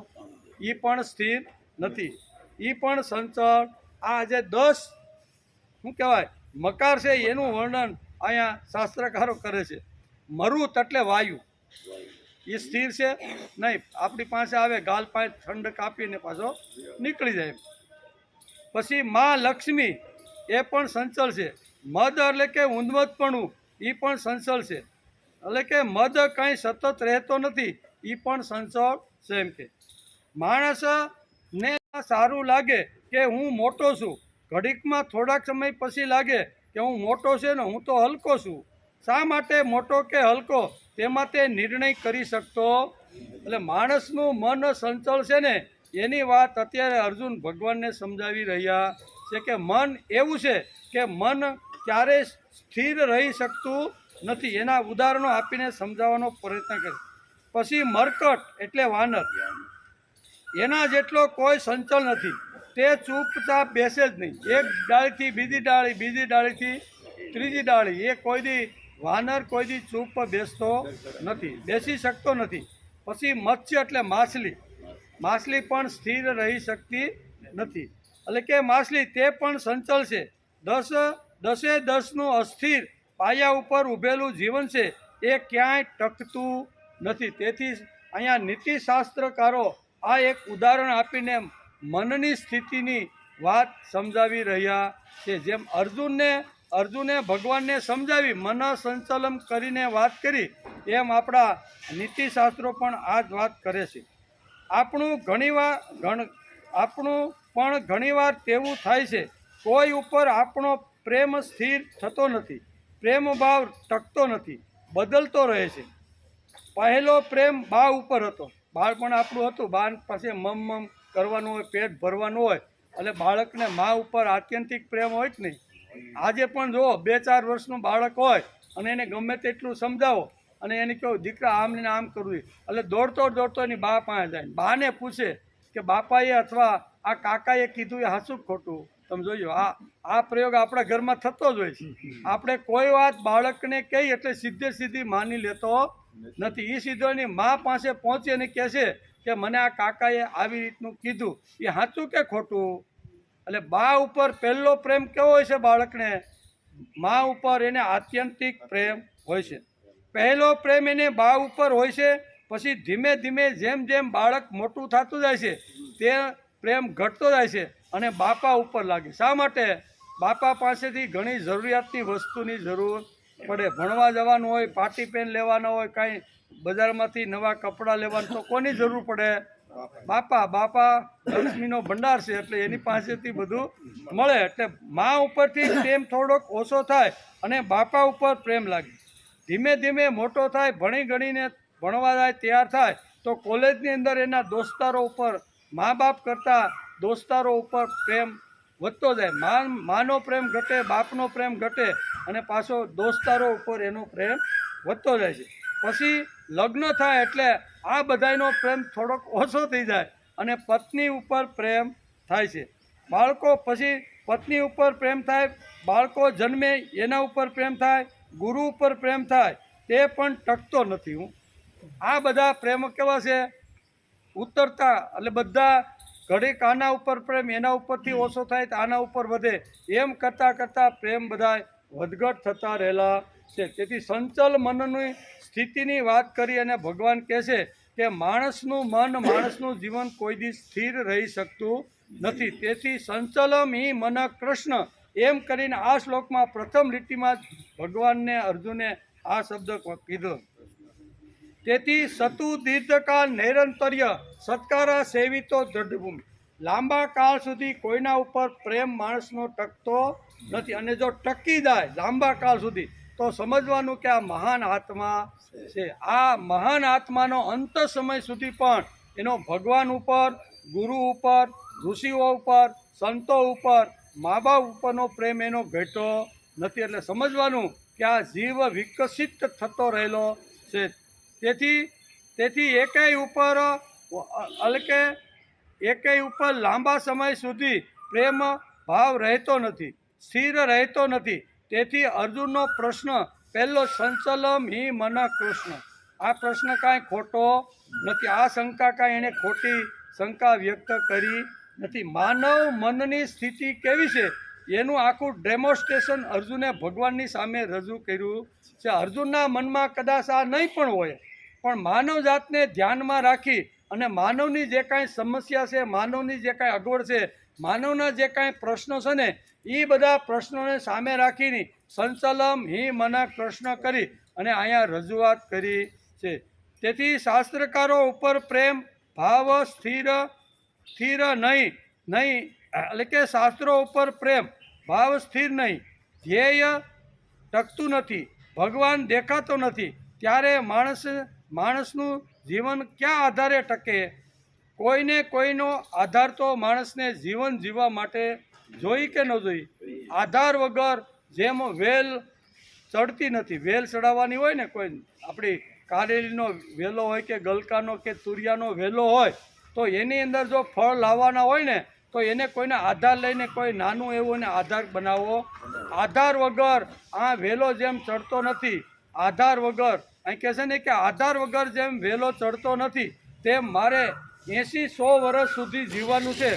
એ પણ સ્થિર નથી, એ પણ સંચળ. આ જે 10 શું કહેવાય મકાર છે એનું વર્ણન અહીંયા શાસ્ત્રકારો કરે છે. મરુત એટલે વાયુ, એ સ્થિર છે નહીં. આપણી પાસે આવે, ગાલ પાસે ઠંડક આપીને પાછો નીકળી જાય. પછી માં લક્ષ્મી, એ પણ સંચળ છે. મદ એટલે કે ઉન્મત્તપણું, એ પણ સંચળ છે. એટલે કે મદ કંઈ સતત રહેતો નથી, એ પણ સંચળ છે. એમ કે માણસને સારું લાગે કે હું મોટો છું, ઘડીકમાં થોડાક સમય પછી લાગે કે હું મોટો છે ને હું તો હલકો છું. શા માટે મોટો કે હલકો તેમાં તે નિર્ણય કરી શકતો. એટલે માણસનું મન સંચળ છે ને, એની વાત અત્યારે અર્જુન ભગવાનને સમજાવી રહ્યા છે કે મન એવું છે કે મન ક્યારેય સ્થિર રહી શકતું નથી. એના ઉદાહરણો આપીને સમજાવવાનો પ્રયત્ન કરે. પછી મરકટ એટલે વાનર, એના જેટલો કોઈ સંચળ નથી. તે ચૂપચાપ બેસે જ નહીં. એક ડાળીથી બીજી ડાળી, બીજી ડાળીથી ત્રીજી ડાળી. એ કોઈ દી વાનર કોઈ દી ચૂપ બેસતો નથી, બેસી શકતો નથી. પછી મત્સ્ય એટલે માછલી, માછલી પણ સ્થિર રહી શકતી નથી. એટલે કે માછલી તે પણ સંચળ છે. 10નું અસ્થિર પાયા ઉપર ઊભેલું જીવન છે, એ ક્યાંય ટકતું નથી. તેથી અહીંયા નીતિશાસ્ત્રકારો આ એક ઉદાહરણ આપીને મનની સ્થિતિની વાત સમજાવી રહ્યા છે. જેમ અર્જુને ભગવાનને સમજાવી મન સંચલન કરીને વાત કરી, એમ આપણા નીતિશાસ્ત્રો પણ આ જ વાત કરે છે. આપણું પણ ઘણીવાર તેવું થાય છે. કોઈ ઉપર આપણો પ્રેમ સ્થિર થતો નથી, પ્રેમ ભાવ ટકતો નથી, બદલતો રહે છે. પહેલો પ્રેમ બા ઉપર હતો, બાળપણ આપણું હતું, બા પાસે મમ કરવાનું હોય, પેટ ભરવાનું હોય, એટલે બાળકને મા ઉપર આત્યંતિક પ્રેમ હોય જ નહીં. આજે પણ જુઓ, 2-4 વર્ષનું બાળક હોય અને એને ગમે તેટલું સમજાવો અને એને કહો દીકરા આમ ને આમ કરવું, એટલે દોડતો એની બા પાસે જાય. બાને પૂછે કે બાપાએ અથવા આ કાકાએ કીધું એ સાચું ખોટું. તમે જોયો, આ પ્રયોગ આપણા ઘરમાં થતો જ હોય છે. આપણે કોઈ વાત બાળકને કહી એટલે સીધી માની લેતો નથી. એ સીધો એની મા પાસે પહોંચી અને કહે છે કે મને આ કાકાએ આવી રીતનું કીધું, એ સાચું કે ખોટું? એટલે બા ઉપર પહેલો પ્રેમ કેવો હોય છે બાળકને? મા ઉપર એને આત્યંતિક પ્રેમ હોય છે. પહેલો પ્રેમ એને બા ઉપર હોય છે. પછી ધીમે ધીમે જેમ જેમ બાળક મોટું થતું જાય છે તે પ્રેમ ઘટતો જાય છે અને બાપા ઉપર લાગે. શા માટે? બાપા પાસેથી ઘણી જરૂરિયાતની વસ્તુની જરૂર પડે. ભણવા જવાનું હોય, પાટી પેન લેવાના હોય, કાંઈ બજારમાંથી નવા કપડાં લેવાના, તો કોની જરૂર પડે? બાપા લક્ષ્મીનો ભંડાર છે એટલે એની પાસેથી બધું મળે. એટલે મા ઉપરથી પ્રેમ થોડોક ઓછો થાય અને બાપા ઉપર પ્રેમ લાગે. ધીમે ધીમે મોટો થાય, ભણી ગણીને ભણવા જાય, તૈયાર થાય તો કોલેજની અંદર એના દોસ્તારો ઉપર મા બાપ કરતાં દોસ્તારો ઉપર પ્રેમ વધતો જાય. માનો પ્રેમ ઘટે, બાપનો પ્રેમ ઘટે અને પાછો દોસ્તારો ઉપર એનો પ્રેમ વધતો જાય છે. પછી લગ્ન થાય એટલે આ બધાનો પ્રેમ થોડોક ઓછો થઈ જાય અને પત્ની ઉપર પ્રેમ થાય છે. બાળકો પછી પત્ની ઉપર પ્રેમ થાય, બાળકો જન્મે એના ઉપર પ્રેમ થાય, ગુરુ ઉપર પ્રેમ થાય, તે પણ ટકતો નથી. આ બધા પ્રેમ કેવા છે? ઉતરતા. એટલે બધા ઘડીક આના ઉપર પ્રેમ, એના ઉપરથી ઓછો થાય તો આના ઉપર વધે, એમ કરતાં કરતાં પ્રેમ બધા વધઘટ થતા રહેલા છે. તેથી સંચલ મનની સ્થિતિની વાત કરી અને ભગવાન કહે છે કે માણસનું મન, માણસનું જીવન કોઈ દિવસ સ્થિર રહી શકતું નથી. તેથી સંચલમ હિ મન કૃષ્ણ એમ કરીને આ શ્લોકમાં પ્રથમ લીટીમાં જ ભગવાનને અર્જુને આ શબ્દ કીધો. તેથી સતુ દીર્ઘકાળ નૈરંતર્ય સત્કારા સેવિતો દ્રઢભૂમિ. લાંબા કાળ સુધી કોઈના ઉપર પ્રેમ માણસનો ટકતો નથી. અને જો ટકી જાય લાંબા કાળ સુધી તો સમજવાનું કે આ મહાન આત્મા છે. આ મહાન આત્માનો અંત સમય સુધી પણ એનો ભગવાન ઉપર, ગુરુ ઉપર, ઋષિઓ ઉપર, સંતો ઉપર, મા બાપ ઉપરનો પ્રેમ એનો ઘટ્યો નથી. એટલે સમજવાનું કે આ જીવ વિકસિત થતો રહેલો છે. તેથી એકેય ઉપર લાંબા સમય સુધી પ્રેમ ભાવ રહેતો નથી, સ્થિર રહેતો નથી. તેથી અર્જુનનો પ્રશ્ન પહેલો સંચલમ હિ મન કૃષ્ણ. આ પ્રશ્ન કાંઈ ખોટો નથી. આ શંકા કાંઈ એણે ખોટી શંકા વ્યક્ત કરી નથી. માનવ મનની સ્થિતિ કેવી છે એનું આખું ડેમોન્સ્ટ્રેશન અર્જુને ભગવાનની સામે રજૂ કર્યું છે. અર્જુનના મનમાં કદાચ આ નહીં પણ હોય, પણ માનવ જાતને ધ્યાનમાં રાખી અને માનવની જે કાંઈ સમસ્યા છે, માનવની જે કાંઈ અગવડ છે, માનવના જે કાંઈ પ્રશ્નો છે ને એ બધા પ્રશ્નોને સામે રાખીને સંચલમ હિ મન કૃષ્ણ કરી અને અહીંયા રજૂઆત કરી છે. તેથી શાસ્ત્રકારો ઉપર પ્રેમ ભાવ સ્થિર નહીં એટલે કે શાસ્ત્રો ઉપર પ્રેમ ભાવ સ્થિર નહીં, ધ્યેય ટકતું નથી, ભગવાન દેખાતો નથી, ત્યારે માણસનું જીવન ક્યાં આધારે ટકે? કોઈને કોઈનો આધાર તો માણસને જીવન જીવવા માટે જોઈ કે ન જોઈ? આધાર વગર જેમ વેલ ચડતી નથી. વેલ ચડાવવાની હોય ને, કોઈ આપણી કારેલીનો વેલો હોય કે ગલકાનો કે તુરિયાનો વેલો હોય તો એની અંદર જો ફળ લાવવાના હોય ને તો એને કોઈને આધાર લઈને કોઈ નાનું એવું એને આધાર બનાવવો. આધાર વગર આ વેલો જેમ ચડતો નથી, આધાર વગર અહીં કહે છે ને કે આધાર વગર જેમ વેલો ચડતો નથી તેમ મારે 80-100 વર્ષ સુધી જીવવાનું છે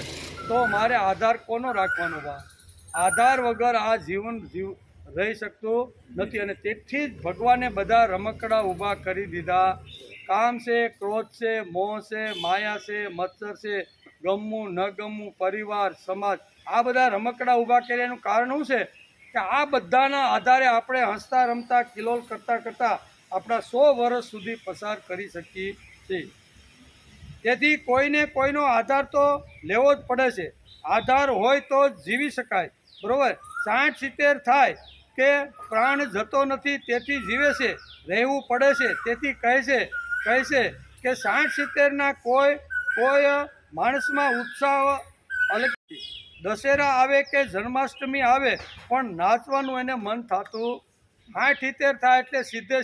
તો મારે આધાર કોનો રાખવાનો? આધાર વગર આ જીવન રહી શકતું નથી. અને તેથી જ ભગવાને બધા રમકડા ઊભા કરી દીધા. કામ છે, ક્રોધ છે, મોહ છે, માયા છે, મત્સર છે, ગમવું ન ગમવું, પરિવાર, સમાજ, આ બધા રમકડા ઊભા કર્યા. એનું કારણ શું છે કે આ બધાના આધારે આપણે હસતા રમતા કિલોલ કરતાં કરતાં આપણા 100 વર્ષ સુધી પસાર કરી શકીએ છીએ. તેથી કોઈને કોઈનો આધાર તો લેવો જ પડે છે. આધાર હોય તો જ જીવી શકાય, બરાબર. 60-70 થાય કે પ્રાણ જતો નથી તેથી જીવે છે, રહેવું પડે છે. તેથી કહે છે કે 60-70ના કોઈ માણસમાં ઉત્સાહ અલગ. દશેરા આવે કે જન્માષ્ટમી આવે પણ નાચવાનું એને મન થતું. 60-70 થાય એટલે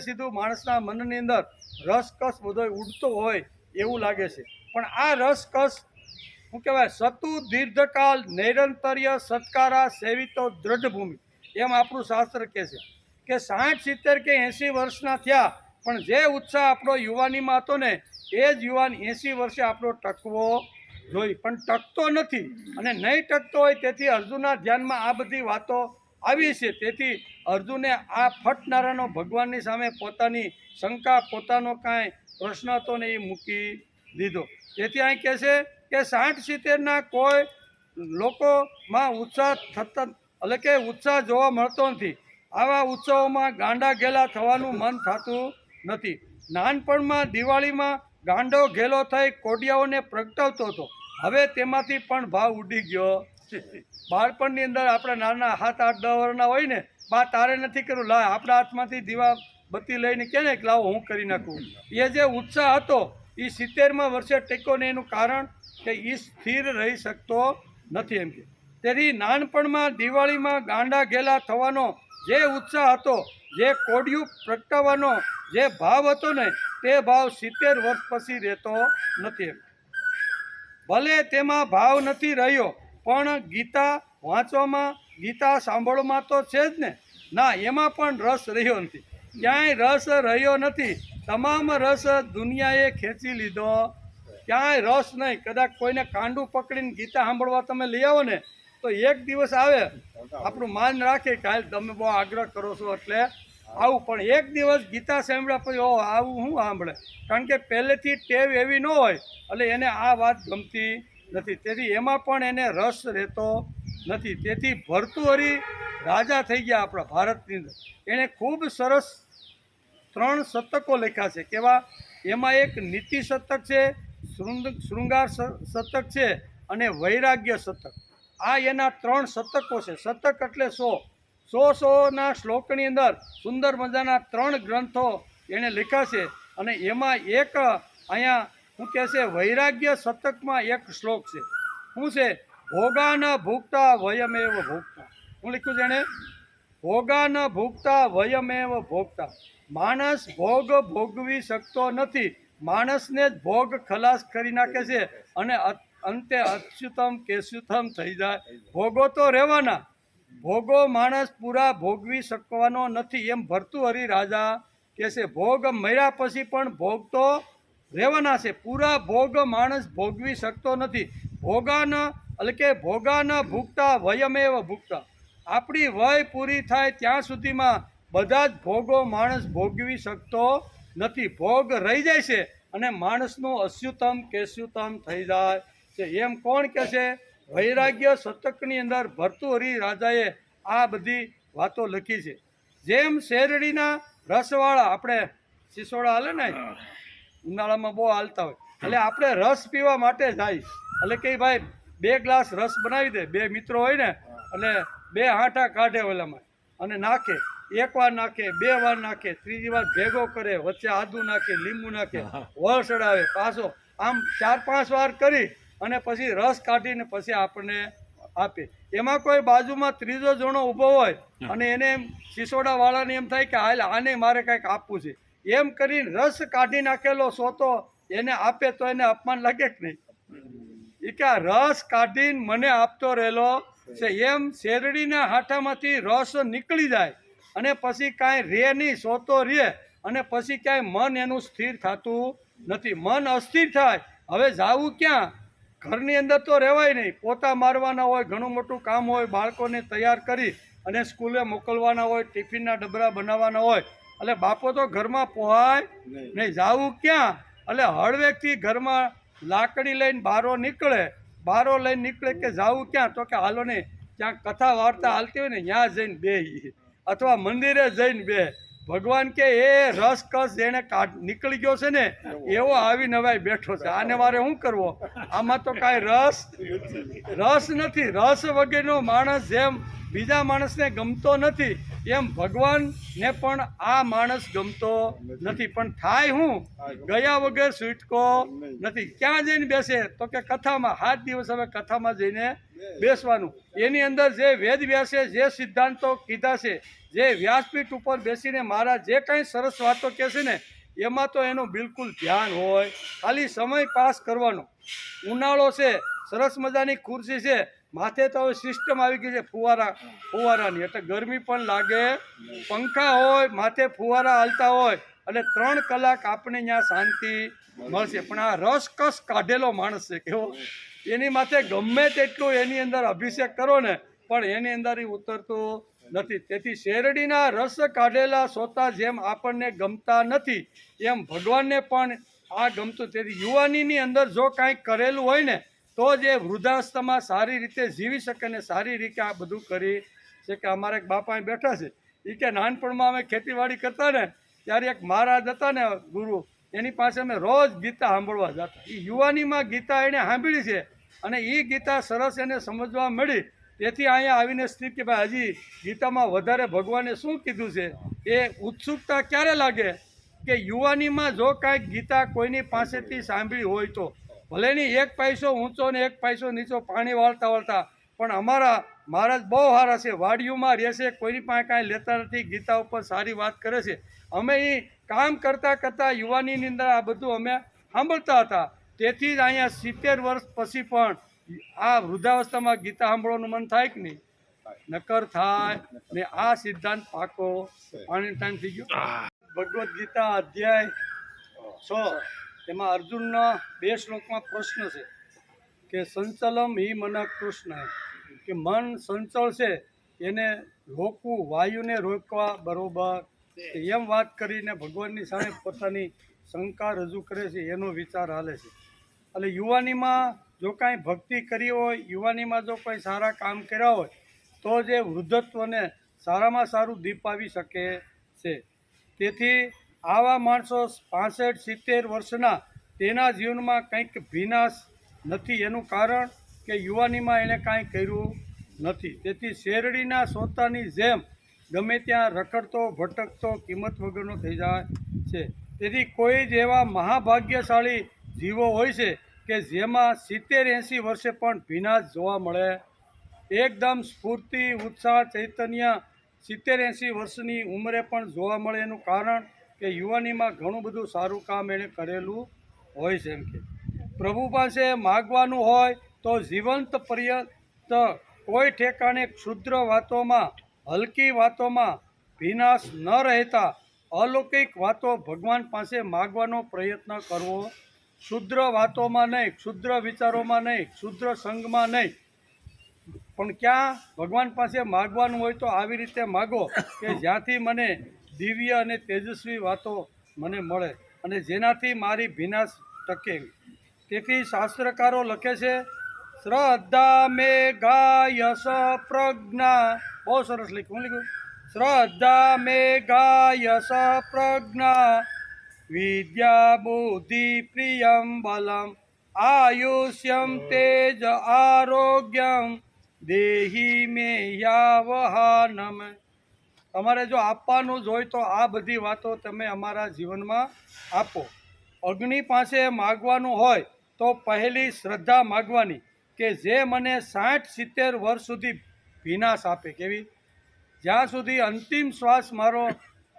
સીધું માણસના મનની અંદર રસકસ બધો ઉડતો હોય એવું લાગે છે. પણ આ રસકસ શું કહેવાય? સતુ દીર્ઘકાળ નૈરંતર્ય સત્કારા સેવિતો દ્રઢભૂમિ. એમ આપણું શાસ્ત્ર કહે છે કે 60-70 કે 80 વર્ષના થયા પણ જે ઉત્સાહ આપણો યુવાનીમાં હતો ને એ જ યુવાન 80 વર્ષે આપણો ટકવો જોઈ, પણ ટકતો નથી અને નહીં ટકતો હોય. તેથી અર્જુનના ધ્યાનમાં આ બધી વાતો આવી છે. તેથી અર્જુને આ ફટનારાનો ભગવાનની સામે પોતાની શંકા, પોતાનો કાંઈ પ્રશ્ન હતો ને એ મૂકી દીધો. તેથી અહીં કહે છે કે 60-70ના કોઈ લોકોમાં ઉત્સાહ થતા, એટલે કે ઉત્સાહ જોવા મળતો નથી. આવા ઉત્સવોમાં ગાંડા ઘેલા થવાનું મન થતું નથી. નાનપણમાં દિવાળીમાં ગાંડો ઘેલો થઈ કોડિયાઓને પ્રગટાવતો હતો. હવે તેમાંથી પણ ભાવ ઉડી ગયો. બાળપણની અંદર આપણે નાના 7-8-10 વર્ષના હોય ને, બા તારે નથી કર્યું, લા આપણા હાથમાંથી દીવા બત્તી લઈને કે ને લાવો હું કરી નાખું. એ જે ઉત્સાહ હતો એ 70મા વર્ષે ટેકો ને. એનું કારણ કે એ સ્થિર રહી શકતો નથી એમ કે. તેથી નાનપણમાં દિવાળીમાં ગાંડા ઘેલા થવાનો જે ઉત્સાહ હતો, જે કોડિયું પ્રગટાવવાનો જે ભાવ હતો ને, તે ભાવ 70 વર્ષ પછી રહેતો નથી એમ. ભલે તેમાં ભાવ નથી રહ્યો, પણ ગીતા વાંચવામાં, ગીતા સાંભળવામાં તો છે જ ને. ના, એમાં પણ રસ રહ્યો નથી. ક્યાંય રસ રહ્યો નથી. તમામ રસ દુનિયાએ ખેંચી લીધો. ક્યાંય રસ નહીં. કદાચ કોઈને કાંડું પકડીને ગીતા સાંભળવા તમે લઈ આવો ને, તો એક દિવસ આવે, આપણું માન રાખે કે હાલ તમે બહુ આગ્રહ કરો છો એટલે આવું. પણ એક દિવસ ગીતા સાંભળ્યા પછી ઓ આવું શું સાંભળે? કારણ કે પહેલેથી ટેવ એવી ન હોય એટલે એને આ વાત ગમતી નથી. તેથી એમાં પણ એને રસ રહેતો નથી. તેથી ભર્તુહરિ રાજા થઈ ગયા આપણા ભારતની અંદર. એણે ખૂબ સરસ 3 શતકો લખ્યા છે. કેવા? એમાં એક નીતિ શતક છે, શૃંગાર શતક છે અને વૈરાગ્ય શતક. આ એના 3 શતકો છે. શતક એટલે 100ના શ્લોકની અંદર સુંદર મજાના 3 ગ્રંથો એણે લખ્યા છે. અને એમાં એક અહીંયા શું કહે છે, વૈરાગ્ય શતકમાં એક શ્લોક છે. શું છે? ભોગા ન ભૂખતા વયમેવ ભોગતા. શું લખ્યું છે એણે? ભોગા ન ભૂખતા વયમેવ ભોગતા. માણસ ભોગ ભોગવી શકતો નથી. માણસને જ ભોગ ખલાસ કરી નાખે છે અને અંતે અચ્યુતમ કેશુતમ થઈ જાય. ભોગો તો રહેવાના, ભોગો માણસ પૂરા ભોગવી શકવાનો નથી એમ ભર્તુહરિ રાજા કહે છે. ભોગ મર્યા પછી પણ ભોગ તો રહેવાના છે. પૂરા ભોગ માણસ ભોગવી શકતો નથી. ભોગાન એટલે કે ભોગાન ભૂખતા વયમેવ ભૂખતા. આપણી વય પૂરી થાય ત્યાં સુધીમાં બધા જ ભોગો માણસ ભોગવી શકતો નથી. ભોગ રહી જાય છે અને માણસનું અસ્યુતમ કેસ્યુતમ થઈ જાય છે. એમ કોણ કહે છે? વૈરાગ્ય શતકની અંદર ભર્તુહરિ રાજાએ આ બધી વાતો લખી છે. જેમ શેરડીના રસવાળા, આપણે સિસોડા હાલે ને ઉનાળામાં બહુ હાલતા હોય, એટલે આપણે રસ પીવા માટે જાય. એટલે કે ભાઈ 2 ગ્લાસ રસ બનાવી દે. 2 મિત્રો હોય ને એટલે 2 હાંઠા કાઢે ઓલામાં અને નાખે. 1 વાર નાખે, 2 વાર નાખે, 3જી વાર ભેગો કરે, વચ્ચે આદુ નાખે, લીંબુ નાખે, વળ ચડાવે, પાછો આમ 4-5 વાર કરી અને પછી રસ કાઢીને પછી આપણને આપે. એમાં કોઈ બાજુમાં 3જો જણો ઊભો હોય અને એને સિસોડાવાળાને એમ થાય કે હાલ આને મારે કંઈક આપવું છે, એમ કરીને રસ કાઢી નાખેલો સોતો એને આપે તો એને અપમાન લાગે કે નહીં? એ કે આ રસ કાઢીને મને આપતો રહેલો છે. એમ શેરડીના હાથામાંથી રસ નીકળી જાય અને પછી કાંઈ રહે નહીં, સોતો રહે અને પછી ક્યાંય મન એનું સ્થિર થતું નથી. મન અસ્થિર થાય. હવે જાવું ક્યાં? ઘરની અંદર તો રહેવાય નહીં. પોતા મારવાના હોય, ઘણું મોટું કામ હોય, બાળકોને તૈયાર કરી અને સ્કૂલે મોકલવાના હોય, ટિફિનના ડબરા બનાવવાના હોય, એટલે બાપો તો ઘરમાં પોહાય નહીં. જાવું ક્યાં? એટલે હળવેકથી ઘરમાં લાકડી લઈને બારો નીકળે. બારો લઈને નીકળે કે જાવું ક્યાં? તો કે હાલો ને ત્યાં કથા વાર્તા હાલતી હોય ને ત્યાં જઈને બેહીએ અથવા મંદિરે જઈને બે. ભગવાન કે એ રસ કસ જેને નીકળી ગયો છે ને એવો આવી નવાઈ બેઠો છે. આને મારે શું કરવો? આમાં તો કાંઈ રસ નથી. રસ વગરનો માણસ જેમ બીજા માણસને ગમતો નથી એમ ભગવાનને પણ આ માણસ ગમતો નથી. પણ થાય હું? ગયા વગર છૂટકો નથી. ક્યાં જઈને બેસે? તો કે કથામાં. 7 દિવસ હવે કથામાં જઈને બેસવાનું. એની અંદર જે વેદ વ્યાસે જે સિદ્ધાંતો કીધા છે, જે વ્યાસપીઠ ઉપર બેસીને મારા જે કાંઈ સરસ વાતો કહે છે ને, એમાં તો એનું બિલકુલ ધ્યાન હોય. ખાલી સમય પાસ કરવાનો. ઉનાળો છે, સરસ મજાની ખુરશી છે, માથે તો હવે સિસ્ટમ આવી ગઈ છે ફુવારાની, એટલે ગરમી પણ લાગે. પંખા હોય, માથે ફુવારા હાલતા હોય, એટલે 3 કલાક આપણે ત્યાં શાંતિ મળશે. પણ આ રસકસ કાઢેલો માણસ છે કેવો? એની માથે ગમે તેટલું એની અંદર અભિષેક કરો ને પણ એની અંદર એ ઉતરતું નથી. તેથી શેરડીના રસ કાઢેલા સોતા જેમ આપણને ગમતા નથી એમ ભગવાનને પણ આ ગમતું. તેથી યુવાનીની અંદર જો કાંઈક કરેલું હોય ને તો જ એ વૃદ્ધાવસ્થામાં સારી રીતે જીવી શકે ને સારી રીતે આ બધું કરી શકે. અમારે એક બાપા અહીં બેઠા છે, એ કે નાનપણમાં અમે ખેતીવાડી કરતા ને ત્યારે એક મહારાજ હતા ને ગુરુ, એની પાસે અમે રોજ ગીતા સાંભળવા જતા. એ યુવાનીમાં ગીતા એણે સાંભળી છે અને એ ગીતા સરસ એને સમજવા મળી. તેથી અહીંયા આવીને સ્થિત કે ભાઈ હજી ગીતામાં વધારે ભગવાને શું કીધું છે. એ ઉત્સુકતા ક્યારે લાગે કે યુવાનીમાં જો કાંઈક ગીતા કોઈની પાસેથી સાંભળી હોય તો ભલે નહીં એક પૈસો ઊંચો ને એક પૈસો નીચો પાણી વાળતા વાળતા, પણ અમારા મહારાજ બહુ સારા છે, વાડીઓમાં રહેશે, કોઈની પાસે કાંઈ લેતા નથી, ગીતા ઉપર સારી વાત કરે છે. અમે એ કામ કરતાં કરતાં યુવાનીની અંદર આ બધું અમે સાંભળતા હતા. તેથી જ અહીંયા 70 વર્ષ પછી પણ આ વૃદ્ધાવસ્થામાં ગીતા સાંભળવાનું મન થાય કે નહીં? નકર થાય ને. આ સિદ્ધાંત પાકો. પાણી ટાઈમ થઈ ગયો. ભગવદ્ ગીતા અધ્યાય 6 એમાં અર્જુનના 2 શ્લોકમાં પ્રશ્ન છે કે સંચલમ હિ મન કૃષ્ણ, કે મન સંચળ છે એને રોકવું, વાયુને રોકવા બરોબર. એમ વાત કરીને ભગવાનની સામે પોતાની શંકા રજૂ કરે છે, એનો વિચાર હાલે છે. એટલે યુવાનીમાં જો કાંઈ ભક્તિ કરી હોય, યુવાનીમાં જો કોઈ સારા કામ કર્યા હોય તો જ એ વૃદ્ધત્વને સારામાં સારું દીપ આવી શકે છે. તેથી આવા માણસો 65-70 વર્ષના તેના જીવનમાં કંઈક વિનાશ નથી. એનું કારણ કે યુવાનીમાં એણે કાંઈ કર્યું નથી. તેથી શેરડીના સોતાની જેમ ગમે ત્યાં રખડતો ભટકતો કિંમત વગરનો થઈ જાય છે. તેથી કોઈ જ એવા મહાભાગ્યશાળી જીવો હોય છે કે જેમાં 70-80 વર્ષે પણ વિનાશ જોવા મળે. એકદમ સ્ફૂર્તિ, ઉત્સાહ, ચૈતન્ય 70-80 વર્ષની ઉંમરે પણ જોવા મળે. એનું કારણ કે યુવાનીમાં ઘણું બધું સારું કામ એણે કરેલું હોય છે. એમ કે પ્રભુ પાસે માગવાનું હોય તો જીવંત પર્યંત કોઈ ઠેકાણે ક્ષુદ્ર વાતોમાં, હલકી વાતોમાં વિનાશ ન રહેતા અલૌકિક વાતો ભગવાન પાસે માગવાનો પ્રયત્ન કરવો. ક્ષુદ્ર વાતોમાં નહીં, ક્ષુદ્ર વિચારોમાં નહીં, ક્ષુદ્ર સંગમાં નહીં, પણ ક્યાં ભગવાન પાસે માગવાનું હોય તો આવી રીતે માગો કે જ્યાંથી મને દિવ્ય અને તેજસ્વી વાતો મને મળે અને જેનાથી મારી વિનાશ ટકે. તેથી શાસ્ત્રકારો લખે છે શ્રદ્ધા મેઘા યશ પ્રજ્ઞા. બહુ સરસ લખ્યું. હું લખ્યું શ્રદ્ધા મેઘા યશ પ્રજ્ઞા વિદ્યા બુદ્ધિ પ્રિયમ બલમ આયુષ્યમ તેજ આરોગ્યમ દેહી મે યાવહાનમ. તમારે જો આપવાનું જ હોય તો આ બધી વાતો તમે અમારા જીવનમાં આપો. અગ્નિ પાસે માગવાનું હોય તો પહેલી શ્રદ્ધા માગવાની કે જે મને 60-70 વર્ષ સુધી વિનાશ આપે. કેવી? જ્યાં સુધી અંતિમ શ્વાસ મારો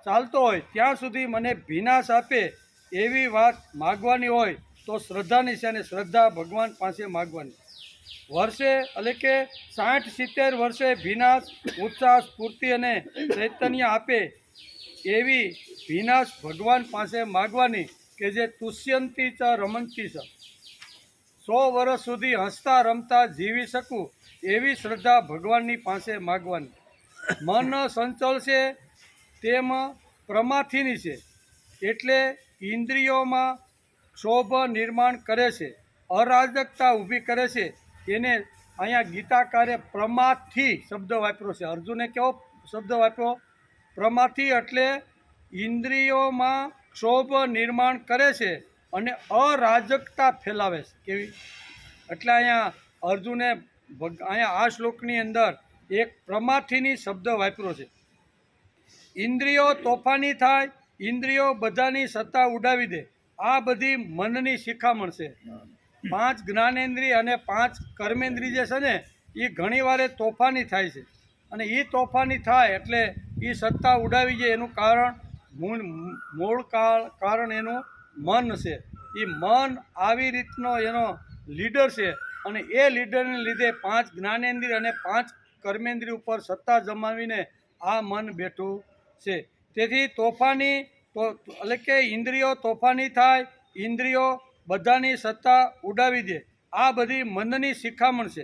ચાલતો હોય ત્યાં સુધી મને વિનાશ આપે એવી વાત માગવાની હોય તો શ્રદ્ધાની છે. અને શ્રદ્ધા ભગવાન પાસે માગવાની. વર્ષે એટલે કે 60-70 વર્ષે વિનાશ, ઉત્સાહ, સ્ફૂર્તિ અને ચૈતન્ય આપે એવી વિનાશ ભગવાન પાસે માગવાની કે જે તુષ્યંતી ચ રમંતી ચ. 100 વર્ષ સુધી હસતા રમતા જીવી શકું એવી શ્રદ્ધા ભગવાનની પાસે માગવાની. મન સંચળ છે તેમ પ્રમાથીની છે એટલે ઇન્દ્રિયોમાં ક્ષોભ નિર્માણ કરે છે, અરાજકતા ઊભી કરે છે. એને અહીંયા ગીતાકારે પ્રમાથી શબ્દ વાપર્યો છે. અર્જુને કેવો શબ્દ વાપર્યો? પ્રમાથી. એટલે ઇન્દ્રિયોમાં ક્ષોભ નિર્માણ કરે છે અને અરાજકતા ફેલાવે છે. કેવી? એટલે અહીંયા અર્જુને અહીંયા આ શ્લોકની અંદર એક પ્રમાથીની શબ્દ વાપર્યો છે. ઇન્દ્રિયો તોફાની થાય, ઇન્દ્રિયો બધાની સત્તા ઉડાવી દે. આ બધી મનની શિખામણ છે. 5 જ્ઞાનેન્દ્રિય અને 5 કર્મેન્દ્રિય જે છે ને એ ઘણીવાર તોફાની થાય છે. અને એ તોફાની થાય એટલે એ સત્તા ઉડાવી જાય. એનું કારણ મૂળ કારણ એનું મન છે. એ મન આવી રીતનો એનો લીડર છે અને એ લીડરને લીધે 5 જ્ઞાનેન્દ્રિય અને 5 કર્મેન્દ્રિય ઉપર સત્તા જમાવીને આ મન બેઠું છે. તેથી તોફાની એટલે કે ઇન્દ્રિયો તોફાની થાય, ઇન્દ્રિયો બધાની સત્તા ઉડાવી દે આ બધી મનની શિખામણ છે.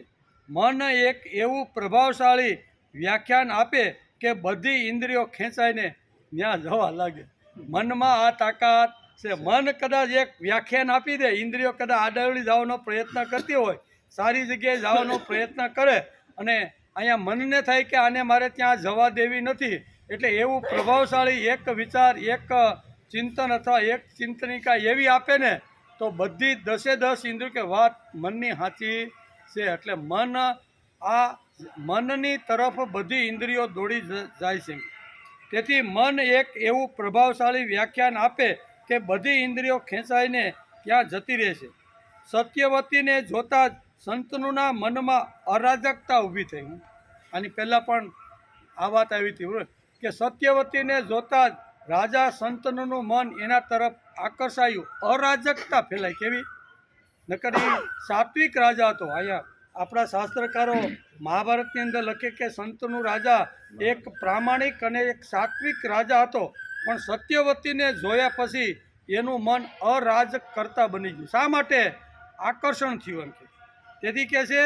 મન એક એવું પ્રભાવશાળી વ્યાખ્યાન આપે કે બધી ઇન્દ્રિયો ખેંચાઈને ત્યાં જવા લાગે. મનમાં આ તાકાત છે. મન કદાચ એક વ્યાખ્યાન આપી દે, ઇન્દ્રિયો કદાચ આડાવડી જવાનો પ્રયત્ન કરતી હોય, સારી જગ્યાએ જવાનો પ્રયત્ન કરે, અને અહીંયા મનને થાય કે આને મારે ત્યાં જવા દેવી નથી, એટલે એવું પ્રભાવશાળી એક વિચાર, એક ચિંતન અથવા એક ચિંતનિકા એવી આપે ને, તો બધી 10 ઇન્દ્રિયો કે વાત મનની સાચી છે. એટલે મન, આ મનની તરફ બધી ઇન્દ્રિયો દોડી જાય છે. તેથી મન એક એવું પ્રભાવશાળી વ્યાખ્યાન આપે કે બધી ઇન્દ્રિયો ખેંચાઈને ત્યાં જતી રહે છે. સત્યવતીને જોતા જ સંતનુના મનમાં અરાજકતા ઊભી થઈ. આની પહેલાં પણ આ વાત આવી હતી બરાબર, કે સત્યવતીને જોતા જ રાજા સંતનુનું મન એના તરફ આકર્ષાયું. અરાજકતા ફેલાઈ. કેવી? નકર એ સાત્વિક રાજા હતો. અહીંયા આપણા શાસ્ત્રકારો મહાભારતની અંદર લખે કે સંતનું રાજા એક પ્રામાણિક અને એક સાત્વિક રાજા હતો, પણ સત્યવતીને જોયા પછી એનું મન અરાજક કરતા બની ગયું. શા માટે? આકર્ષણ થયું એમ કે. તેથી કહે છે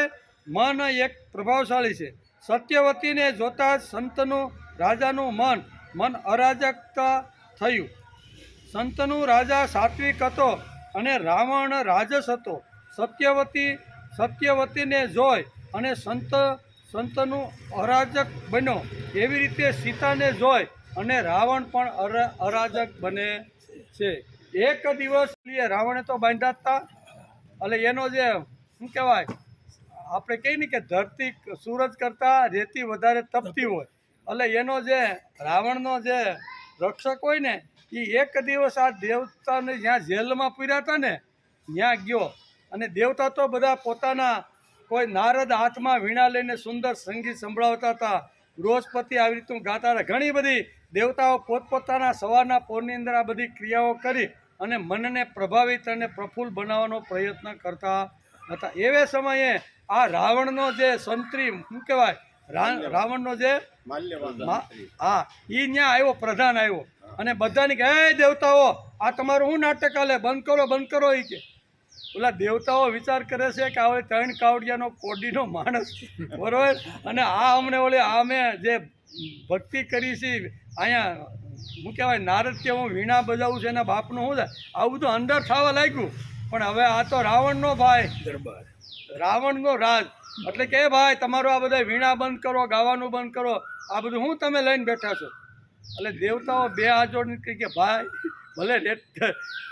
મન એક પ્રભાવશાળી છે. સત્યવતીને જોતા જ સંતનું રાજાનું મન અરાજકતા થયું. સંતનું રાજા સાત્વિક હતો અને રાવણ રાજસ હતો. સત્યવતીને જોઈ અને સંતનું અરાજક બન્યો. એવી રીતે સીતાને જોઈ અને રાવણ પણ અરાજક બને છે. એક દિવસ રાવણે તો બાંધ્યા હતા, એટલે એનો જે શું કહેવાય, આપણે કહીએ ને કે ધરતી સૂરજ કરતાં રેતી વધારે તપતી હોય, એટલે એનો જે રાવણનો જે રક્ષક હોય ને, એ એક દિવસ આ દેવતાને જ્યાં જેલમાં પૂર્યા હતા ને ત્યાં ગયો. અને દેવતા તો બધા પોતાના, કોઈ નારદ હાથમાં વીણા લઈને સુંદર સંગીત સંભળાવતા હતા, બૃહસ્પતિ આવી રીતનું ગાતા હતા. ઘણી બધી દેવતાઓ પોતપોતાના સવારના પોરની અંદર આ બધી ક્રિયાઓ કરી અને મનને પ્રભાવિત અને પ્રફુલ્લ બનાવવાનો પ્રયત્ન કરતા હતા. એવે સમયે આ રાવણનો જે સંત્રી, શું કહેવાય, રાવણનો જે હા, એ ત્યાં આવ્યો, પ્રધાન આવ્યો, અને બધાને કે હે દેવતાઓ, આ તમારું શું નાટક હાલે, બંધ કરો એ કે. ઓલા દેવતાઓ વિચાર કરે છે કે હવે 3 કાવડિયાનો કોડીનો માણસ બરોબર, અને આ અમને અમે જે ભક્તિ કરી છે અહીંયા, શું કહેવાય, નારદ કે હું વીણા બજાવું છું એના બાપનું શું થાય, આવું બધું અંદર થવા લાગ્યું. પણ હવે આ તો રાવણનો ભાઈ દરબાર, રાવણનો રાજ, એટલે કે ભાઈ તમારું આ બધા વીણા બંધ કરો, ગાવાનું બંધ કરો, આ બધું હું તમે લઈને બેઠા છો. એટલે દેવતાઓ 2 હાથ જોડીને કહે કે ભાઈ, ભલે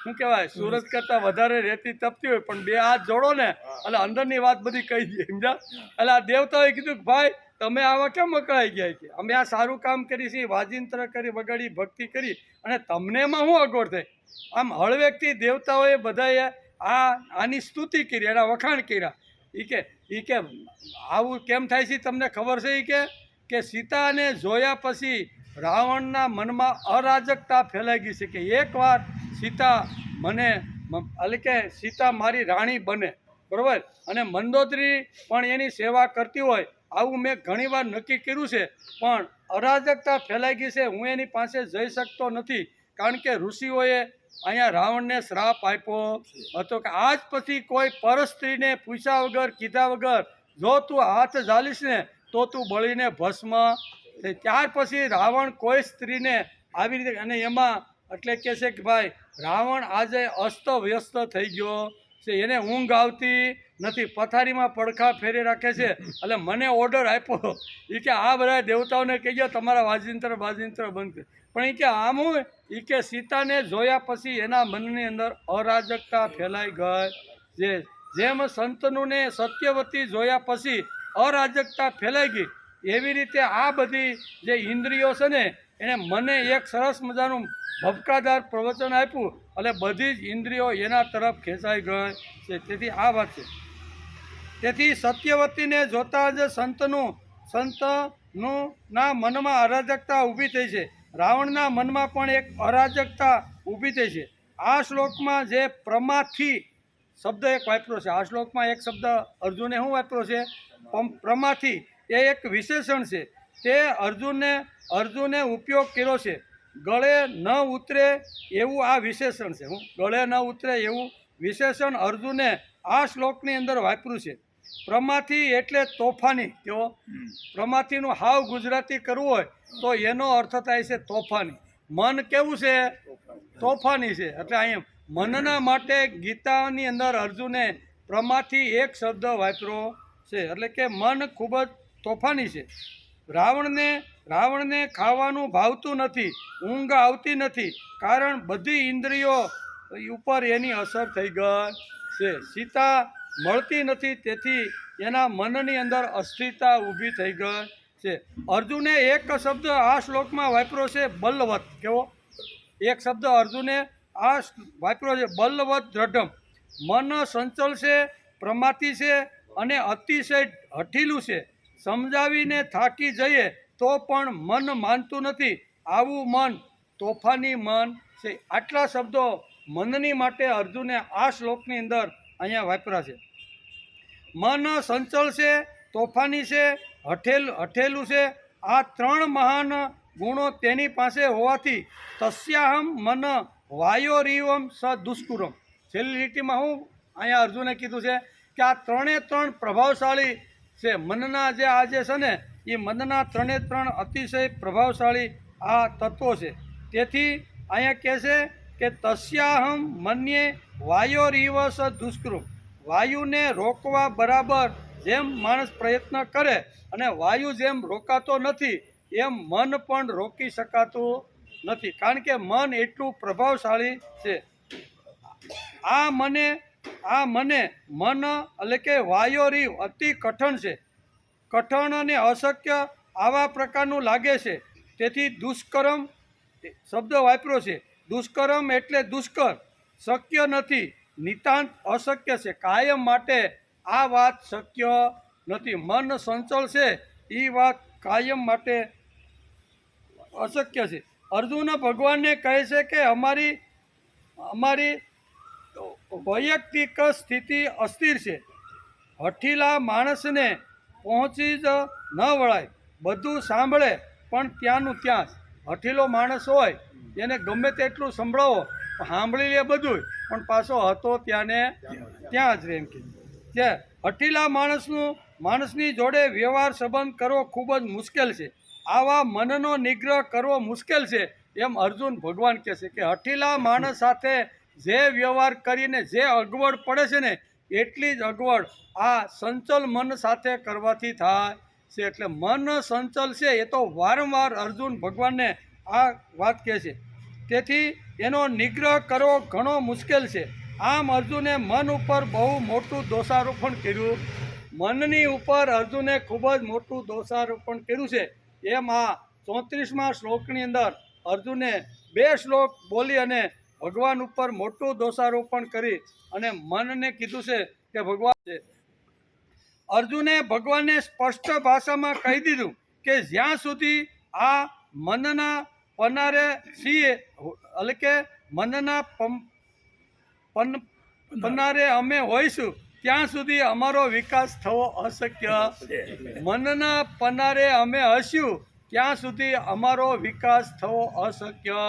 શું કહેવાય, સૂરજ કરતાં વધારે રેતી તપતી હોય, પણ 2 હાથ જોડો ને, એટલે અંદરની વાત બધી કહી દે, સમજા. એટલે આ દેવતાઓએ કીધું કે ભાઈ તમે આવા કેમ અકળાઈ ગયા કે અમે આ સારું કામ કરી છે, વાજિંત્ર કરી, વગાડી, ભક્તિ કરી, અને તમને એમાં શું અગવડ થઈ? આમ હળવેકથી દેવતાઓએ બધાએ આની સ્તુતિ કરી, એના વખાણ કર્યા. એ કે આવું કેમ થાય છે તમને ખબર છે? કે સીતાને જોયા પછી રાવણના મનમાં અરાજકતા ફેલાઈ ગઈ છે કે એકવાર સીતા મને, એટલે કે સીતા મારી રાણી બને, બરાબર, અને મંદોદરી પણ એની સેવા કરતી હોય, આવું મેં ઘણીવાર નક્કી કર્યું છે, પણ અરાજકતા ફેલાઈ ગઈ છે, હું એની પાસે જઈ શકતો નથી. કારણ કે ઋષિઓએ અહીંયા રાવણને શ્રાપ આપ્યો હતો કે આજ પછી કોઈ પર સ્ત્રીને પૂછ્યા વગર, કીધા વગર જો તું હાથ ઝાલીશ ને તો તું બળીને ભસ્મ. ત્યાર પછી રાવણ કોઈ સ્ત્રીને આવી રીતે, અને એમાં એટલે કહે છે કે ભાઈ રાવણ આજે અસ્ત વ્યસ્ત થઈ ગયો છે, એને ઊંઘ આવતી નથી, પથારીમાં પડખા ફેરી રાખે છે. એટલે મને ઓર્ડર આપ્યો એ કે આ બધા દેવતાઓને કહેજો તમારા વાજિંત્ર બંધ કરે. પણ એ કે આમ હોય, એ કે સીતાને જોયા પછી એના મનની અંદર અરાજકતા ફેલાઈ ગઈ. જેમ સંતનુને સત્યવતી જોયા પછી અરાજકતા ફેલાઈ ગઈ, એવી રીતે આ બધી જે ઇન્દ્રિયો છે ને, એને મને એક સરસ મજાનું ભબકાદાર પ્રવચન આપ્યું, એટલે બધી જ ઇન્દ્રિયો એના તરફ ખેંચાઈ ગઈ છે. તેથી આ વાત છે. તેથી સત્યવતીને જોતા જ સંતના મનમાં અરાજકતા ઊભી થઈ છે. રાવણના મનમાં પણ એક અરાજકતા ઊભી થઈ છે. આ શ્લોકમાં જે પ્રમાથી શબ્દ એક વાપર્યો છે, આ શ્લોકમાં એક શબ્દ અર્જુને શું વાપર્યો છે? પ્રમાથી. એ એક વિશેષણ છે, તે અર્જુને ઉપયોગ કર્યો છે. ગળે ન ઉતરે એવું આ વિશેષણ છે. ગળે ન ઉતરે એવું વિશેષણ અર્જુને આ શ્લોકની અંદર વાપર્યું છે. પ્રમાથી એટલે તોફાની. કેવો? પ્રમાથીનું હાવ ગુજરાતી કરવું હોય તો એનો અર્થ થાય છે તોફાની. મન કેવું છે? તોફાની છે. એટલે અહીંયા મનના માટે ગીતાની અંદર અર્જુને પ્રમાથી એક શબ્દ વાપર્યો છે. એટલે કે મન ખૂબ જ તોફાની છે. રાવણને ખાવાનું ભાવતું નથી, ઊંઘ આવતી નથી, કારણ બધી ઇન્દ્રિયો ઉપર એની અસર થઈ ગઈ છે. સીતા મળતી નથી, તેથી એના મનની અંદર અસ્થિરતા ઊભી થઈ ગઈ છે. અર્જુને એક શબ્દ આ શ્લોકમાં વાપર્યો છે બલવત. કેવો? એક શબ્દ અર્જુને આ વાપર્યો છે બલવત દ્રઢમ. મન સંચલ છે, પ્રમાથી છે અને અતિશય હઠીલું છે. સમજાવીને થાકી જઈએ તો પણ મન માનતું નથી, આવું મન તોફાની મન છે. આટલા શબ્દો મનની માટે અર્જુને આ શ્લોકની અંદર અહીંયા વાપર્યા છે. મન સંચલ છે, તોફાની છે, હઠેલું છે. આ ત્રણ મહાન ગુણો તેની પાસે હોવાથી તસ્યાહમ મન વાયોરીવમ સ દુષ્કુરમ. છેલ્લી લીટીમાં હું અહીંયા અર્જુને કીધું છે કે આ ત્રણ પ્રભાવશાળી છે. મનના જે આ જે છે ને એ મનના ત્રણ અતિશય પ્રભાવશાળી આ તત્વો છે. તેથી અહીંયા કહે છે કે તસ્યાહમ મન્યે વાયોરીવ સ દુષ્કૃમ. વાયુને રોકવા બરાબર જેમ માણસ પ્રયત્ન કરે અને વાયુ જેમ રોકાતો નથી એમ મન પણ રોકી શકાતું નથી, કારણ કે મન એટલું પ્રભાવશાળી છે. મન એટલે કે વાયોરીવ અતિ કઠણ છે, કઠણ અને અશક્ય આવા પ્રકારનું લાગે છે. તેથી દુષ્કર્મ શબ્દ વાપર્યો છે. દુષ્કર્મ એટલે દુષ્કર, શક્ય નથી, નિતાંત અશક્ય છે. કાયમ માટે આ વાત શક્ય નથી. મન સંચલ છે એ વાત કાયમ માટે અશક્ય છે. અર્જુન ભગવાનને કહે છે કે અમારી વૈયક્તિક સ્થિતિ અસ્થિર છે. હઠીલા માણસને પહોંચી જ ન વળાય. બધું સાંભળે પણ ત્યાંનું ત્યાં જ. હઠીલો માણસ હોય એને ગમે તેટલું સંભળાવો, સાંભળી લે બધું, પણ પાછો હતો ત્યાંને ત્યાં જ રહે. એમ કે હઠીલા માણસની જોડે વ્યવહાર સંબંધ કરવો ખૂબ જ મુશ્કેલ છે. આવા મનનો નિગ્રહ કરવો મુશ્કેલ છે. એમ અર્જુન ભગવાન કહે છે કે હઠીલા માણસ સાથે જે વ્યવહાર કરીને જે અગવડ પડે છે ને એટલી જ અગવડ આ સંચલ મન સાથે કરવાથી થાય છે. એટલે મન સંચલ છે એ તો વારંવાર અર્જુન ભગવાનને આ વાત કહે છે. તેથી એનો નિગ્રહ કરવો ઘણો મુશ્કેલ છે. આમ અર્જુને મન ઉપર બહુ મોટું દોષારોપણ કર્યું. મનની ઉપર અર્જુને ખૂબ જ મોટું દોષારોપણ કર્યું છે. એમ આ 34મા શ્લોકની અંદર અર્જુને 2 શ્લોક બોલી અને ભગવાન ઉપર મોટું દોષારોપણ કરી અને મનને કીધું છે કે ભગવાન છે. અર્જુને ભગવાનને સ્પષ્ટ ભાષામાં કહી દીધું કે જ્યાં સુધી આ મનના પનારે છીએ, એટલે કે મનના પનારે અમે હોઈશું ત્યાં સુધી અમારો વિકાસ થવો અશક્ય. મનના પનારે અમે હસ્યું ત્યાં સુધી અમારો વિકાસ થવો અશક્ય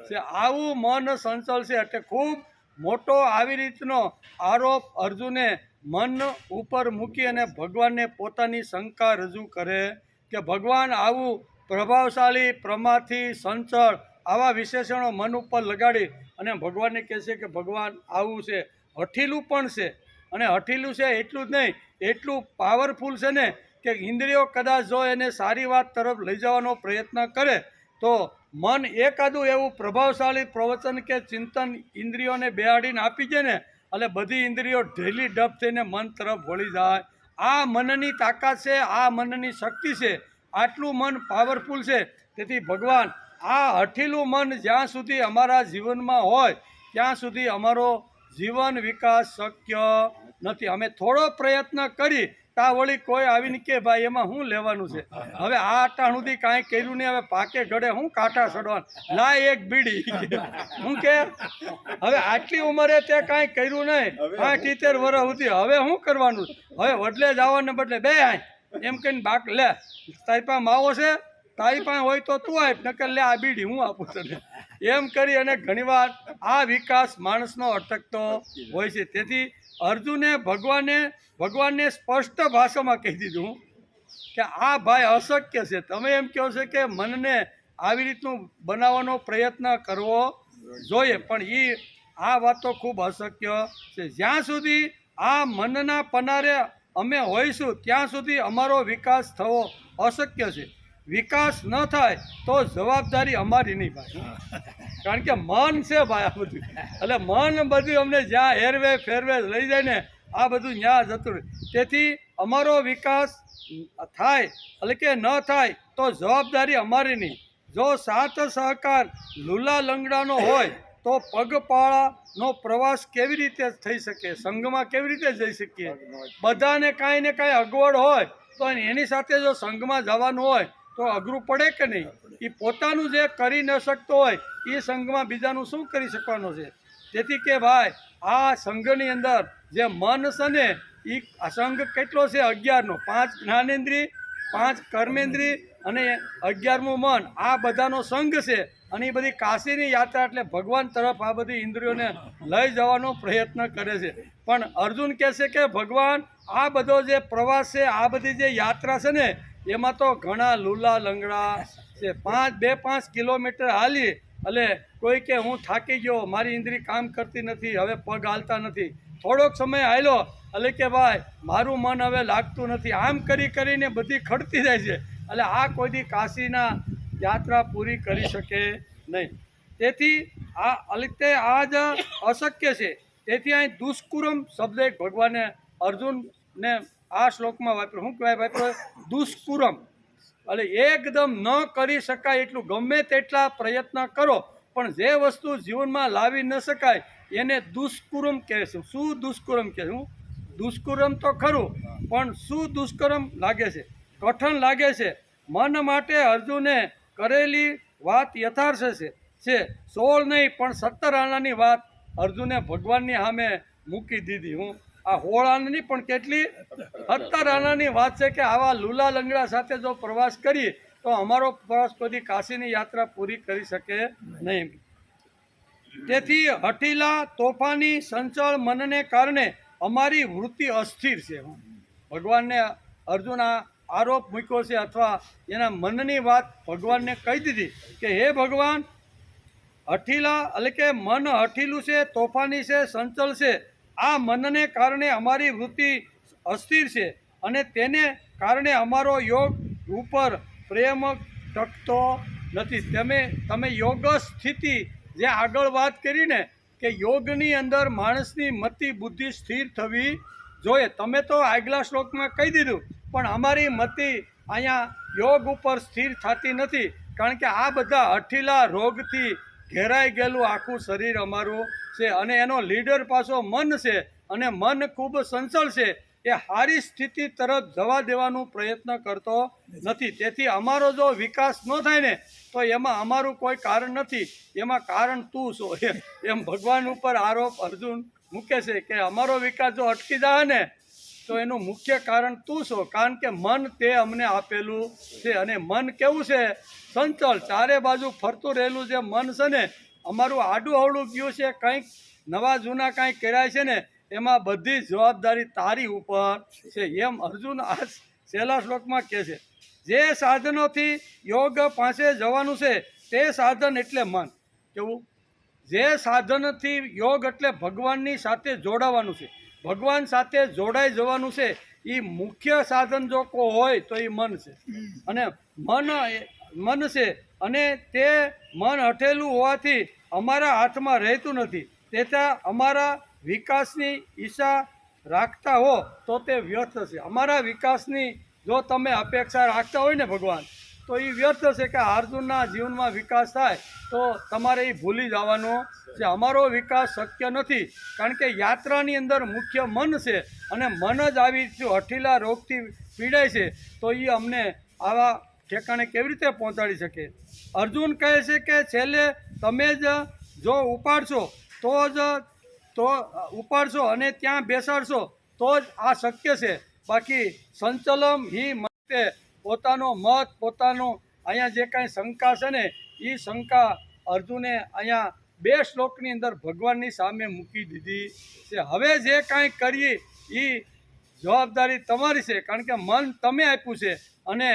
છે. આવું મન સંચલ છે. એટલે ખૂબ મોટો આવી રીતનો આરોપ અર્જુને મન ઉપર મૂકી અને ભગવાનને પોતાની શંકા રજૂ કરે કે ભગવાન આવું પ્રભાવશાળી, પ્રમાથી, સંચળ આવા વિશેષણો મન ઉપર લગાડી અને ભગવાનને કહે છે કે ભગવાન આવું છે. હઠીલું પણ છે, અને હઠીલું છે એટલું જ નહીં, એટલું પાવરફુલ છે ને કે ઇન્દ્રિયો કદાચ જો એને સારી વાત તરફ લઈ જવાનો પ્રયત્ન કરે તો મન એકાદું એવું પ્રભાવશાળી પ્રવચન કે ચિંતન ઇન્દ્રિયોને બેહાડીને આપી દે ને એટલે બધી ઇન્દ્રિયો ઢેલી ડબ થઈને મન તરફ વળી જાય. આ મનની તાકાત છે, આ મનની શક્તિ છે, આટલું મન પાવરફુલ છે. તેથી ભગવાન આ હઠીલું મન જ્યાં સુધી અમારા જીવનમાં હોય ત્યાં સુધી અમારો જીવન વિકાસ શક્ય નથી. અમે થોડો પ્રયત્ન કરી તા વળી કોઈ આવીને કે ભાઈ એમાં શું લેવાનું છે, હવે આ અટાણ સુધી કાંઈ કર્યું નહીં, હવે પાકે ઘડે હું કાંઠા ચડવાનું, લાય એક બીડી. હું કે હવે આટલી ઉંમરે તે કાંઈ કર્યું નહીં, 70 વર્ષ સુધી, હવે શું કરવાનું, હવે વડલે જવાને બદલે બે આય એમ કહીને બાક લે તારી પાસે માવો છે તારી પાસે હોય તો તું આપ, નકર લે આ બીડી હું આપું તને. એમ કરી અને ઘણીવાર આ વિકાસ માણસનો અટકતો હોય છે. તેથી અર્જુને ભગવાનને સ્પષ્ટ ભાષામાં કહી દીધું કે આ ભાઈ અશક્ય છે. તમે એમ કહો છો કે મનને આવી રીતનું બનાવવાનો પ્રયત્ન કરવો જોઈએ, પણ આ વાત તો ખૂબ અશક્ય છે. જ્યાં સુધી આ મનના પનારે અમે હોઈશું ત્યાં સુધી અમારો વિકાસ થવો અશક્ય છે. વિકાસ ન થાય તો જવાબદારી અમારી નહીં ભાઈ, કારણ કે મન છે ભાઈ આ બધું. એટલે મન બધું અમને જ્યાં હેરવે ફેરવે લઈ જાય ને આ બધું ત્યાં જતું રહે. તેથી અમારો વિકાસ થાય એટલે કે ન થાય તો જવાબદારી અમારી નહીં. જો સાથ સહકાર લૂલા લંગડાનો હોય તો પગપાળાનો પ્રવાસ કેવી રીતે થઈ શકે, સંઘમાં કેવી રીતે જઈ શકીએ? બધાને કાંઈ ને કાંઈ અગવડ હોય તો એની સાથે જો સંઘમાં જવાનું હોય તો અઘરું પડે કે નહીં? એ પોતાનું જે કરી ન શકતો હોય એ સંઘમાં બીજાનું શું કરી શકવાનો છે? તેથી કે ભાઈ આ સંઘની અંદર જે મન છે ને એ સંઘ કેટલો છે? 11નો. 5 જ્ઞાનેન્દ્રિય, 5 કર્મેન્દ્રિય અને 11મું મન. આ બધાનો સંઘ છે. અને એ બધી કાશીની યાત્રા એટલે ભગવાન તરફ આ બધી ઇન્દ્રિયોને લઈ જવાનો પ્રયત્ન કરે છે. પણ અર્જુન કહે છે કે ભગવાન આ બધો જે પ્રવાસ છે, આ બધી જે યાત્રા છે ને એમાં તો ઘણા લૂલા લંગડા છે. 2-5 કિલોમીટર હાલી એટલે કોઈ કે હું થાકી ગયો, મારી ઇન્દ્રિય કામ કરતી નથી, હવે પગ હાલતા નથી. થોડોક સમય હાલ્યો એટલે કે ભાઈ મારું મન હવે લાગતું નથી. આમ કરીને બધી ખડતી જાય છે. એટલે આ કોઈ દી કાશીના યાત્રા પૂરી કરી શકે નહીં. તેથી આ જ અશક્ય છે. તેથી અહીં દુષ્કુરમ શબ્દ એક ભગવાને અર્જુનને આ શ્લોકમાં વાપર્યો. શું કહેવાય વાપર્યો? દુષ્કુરમ. એટલે એકદમ ન કરી શકાય એટલું ગમે તેટલા પ્રયત્ન કરો પણ જે વસ્તુ જીવનમાં લાવી ન શકાય એને દુષ્કુરમ કહે છે. શું દુષ્કુરમ કહે? શું દુષ્કુરમ તો ખરું, પણ શું દુષ્કર્મ લાગે છે, કઠણ લાગે છે. મન માટે અર્જુને કરેલી વાત યથાર્થ છે. 16 નહીં પણ 17 આનાની વાત અર્જુને ભગવાનની સામે મૂકી દીધી. હું આ 16 આનાની પણ કેટલી 17 આનાની વાત છે કે આવા લૂલા લંગડા સાથે જો પ્રવાસ કરીએ તો અમારો પ્રવાસ કોઈ કાશીની યાત્રા પૂરી કરી શકે નહીં. તેથી હઠીલા તોફાની સંચળ મનને કારણે અમારી વૃત્તિ અસ્થિર છે. ભગવાનને અર્જુન આ આરોપ મૂક્યો છે અથવા એના મનની વાત ભગવાનને કહી દીધી કે હે ભગવાન, હઠીલા એટલે કે મન હઠીલું છે, તોફાની છે, સંચલ છે. આ મનને કારણે અમારી વૃત્તિ અસ્થિર છે અને તેને કારણે અમારો યોગ ઉપર પ્રેમ ટકતો નથી. તમે યોગ સ્થિતિ જે આગળ વાત કરીને કે યોગની અંદર માણસની મતિ બુદ્ધિ સ્થિર થવી જોઈએ. તમે તો આગલા શ્લોકમાં કહી દીધું, પણ અમારી મતિ અહીંયા યોગ ઉપર સ્થિર થતી નથી, કારણ કે આ બધા હઠીલા રોગથી ઘેરાઈ ગયેલું આખું શરીર અમારું છે અને એનો લીડર પાછો મન છે અને મન ખૂબ સંચળ છે. એ સારી સ્થિતિ તરફ જવા દેવાનું પ્રયત્ન કરતો નથી. તેથી અમારો જો વિકાસ ન થાય ને તો એમાં અમારું કોઈ કારણ નથી, એમાં કારણ તું છો. એમ ભગવાન ઉપર આરોપ અર્જુન મૂકે છે કે અમારો વિકાસ જો અટકી જાય ને તો એનું મુખ્ય કારણ તું છો, કારણ કે મન તે અમને આપેલું છે. અને મન કેવું છે? સંચળ, ચારે બાજુ ફરતું રહેલું જે મન છે ને અમારું આડું અવળું ગયું છે. કંઈક નવા જૂના કાંઈક કર્યા છે ને એમાં બધી જવાબદારી તારી ઉપર છે. એમ અર્જુન આ છેલ્લા શ્લોકમાં કહે છે. જે સાધનોથી યોગ પાસે જવાનું છે તે સાધન એટલે મન. કેવું? જે સાધનથી યોગ એટલે ભગવાનની સાથે જોડાવાનું છે, ભગવાન સાથે જોડાઈ જવાનું છે. એ મુખ્ય સાધન જો કોઈ હોય તો એ મન છે. અને મન છે અને તે મન હઠેલું હોવાથી અમારા હાથમાં રહેતું નથી. તેથી અમારા વિકાસની ઈચ્છા રાખતા હો તો તે વ્યર્થ છે. અમારા વિકાસની જો તમે અપેક્ષા રાખતા હોય ને ભગવાન, તો એ વ્યર્થ છે કે અર્જુનના જીવનમાં વિકાસ થાય તો તમારે એ ભૂલી જવાનો છે. અમારો વિકાસ શક્ય નથી, કારણ કે યાત્રાની અંદર મુખ્ય મન છે અને મન જ આવી હઠીલા રોગથી પીડાય છે તો એ અમને આવા ઠેકાણે કેવી રીતે પહોંચાડી શકે? અર્જુન કહે છે કે છેલ્લે તમે જ જો ઉપાડશો ઉપાડશો અને ત્યાં બેસાડશો તો જ આ શક્ય છે. બાકી સંચલમ હિ મતે પોતાનો મત, પોતાનું અહીંયા જે કાંઈ શંકા છે ને એ શંકા અર્જુને અહીંયા 2 શ્લોકની અંદર ભગવાનની સામે મૂકી દીધી છે. હવે જે કાંઈ કરીએ એ જવાબદારી તમારી છે, કારણ કે મન તમે આપ્યું છે અને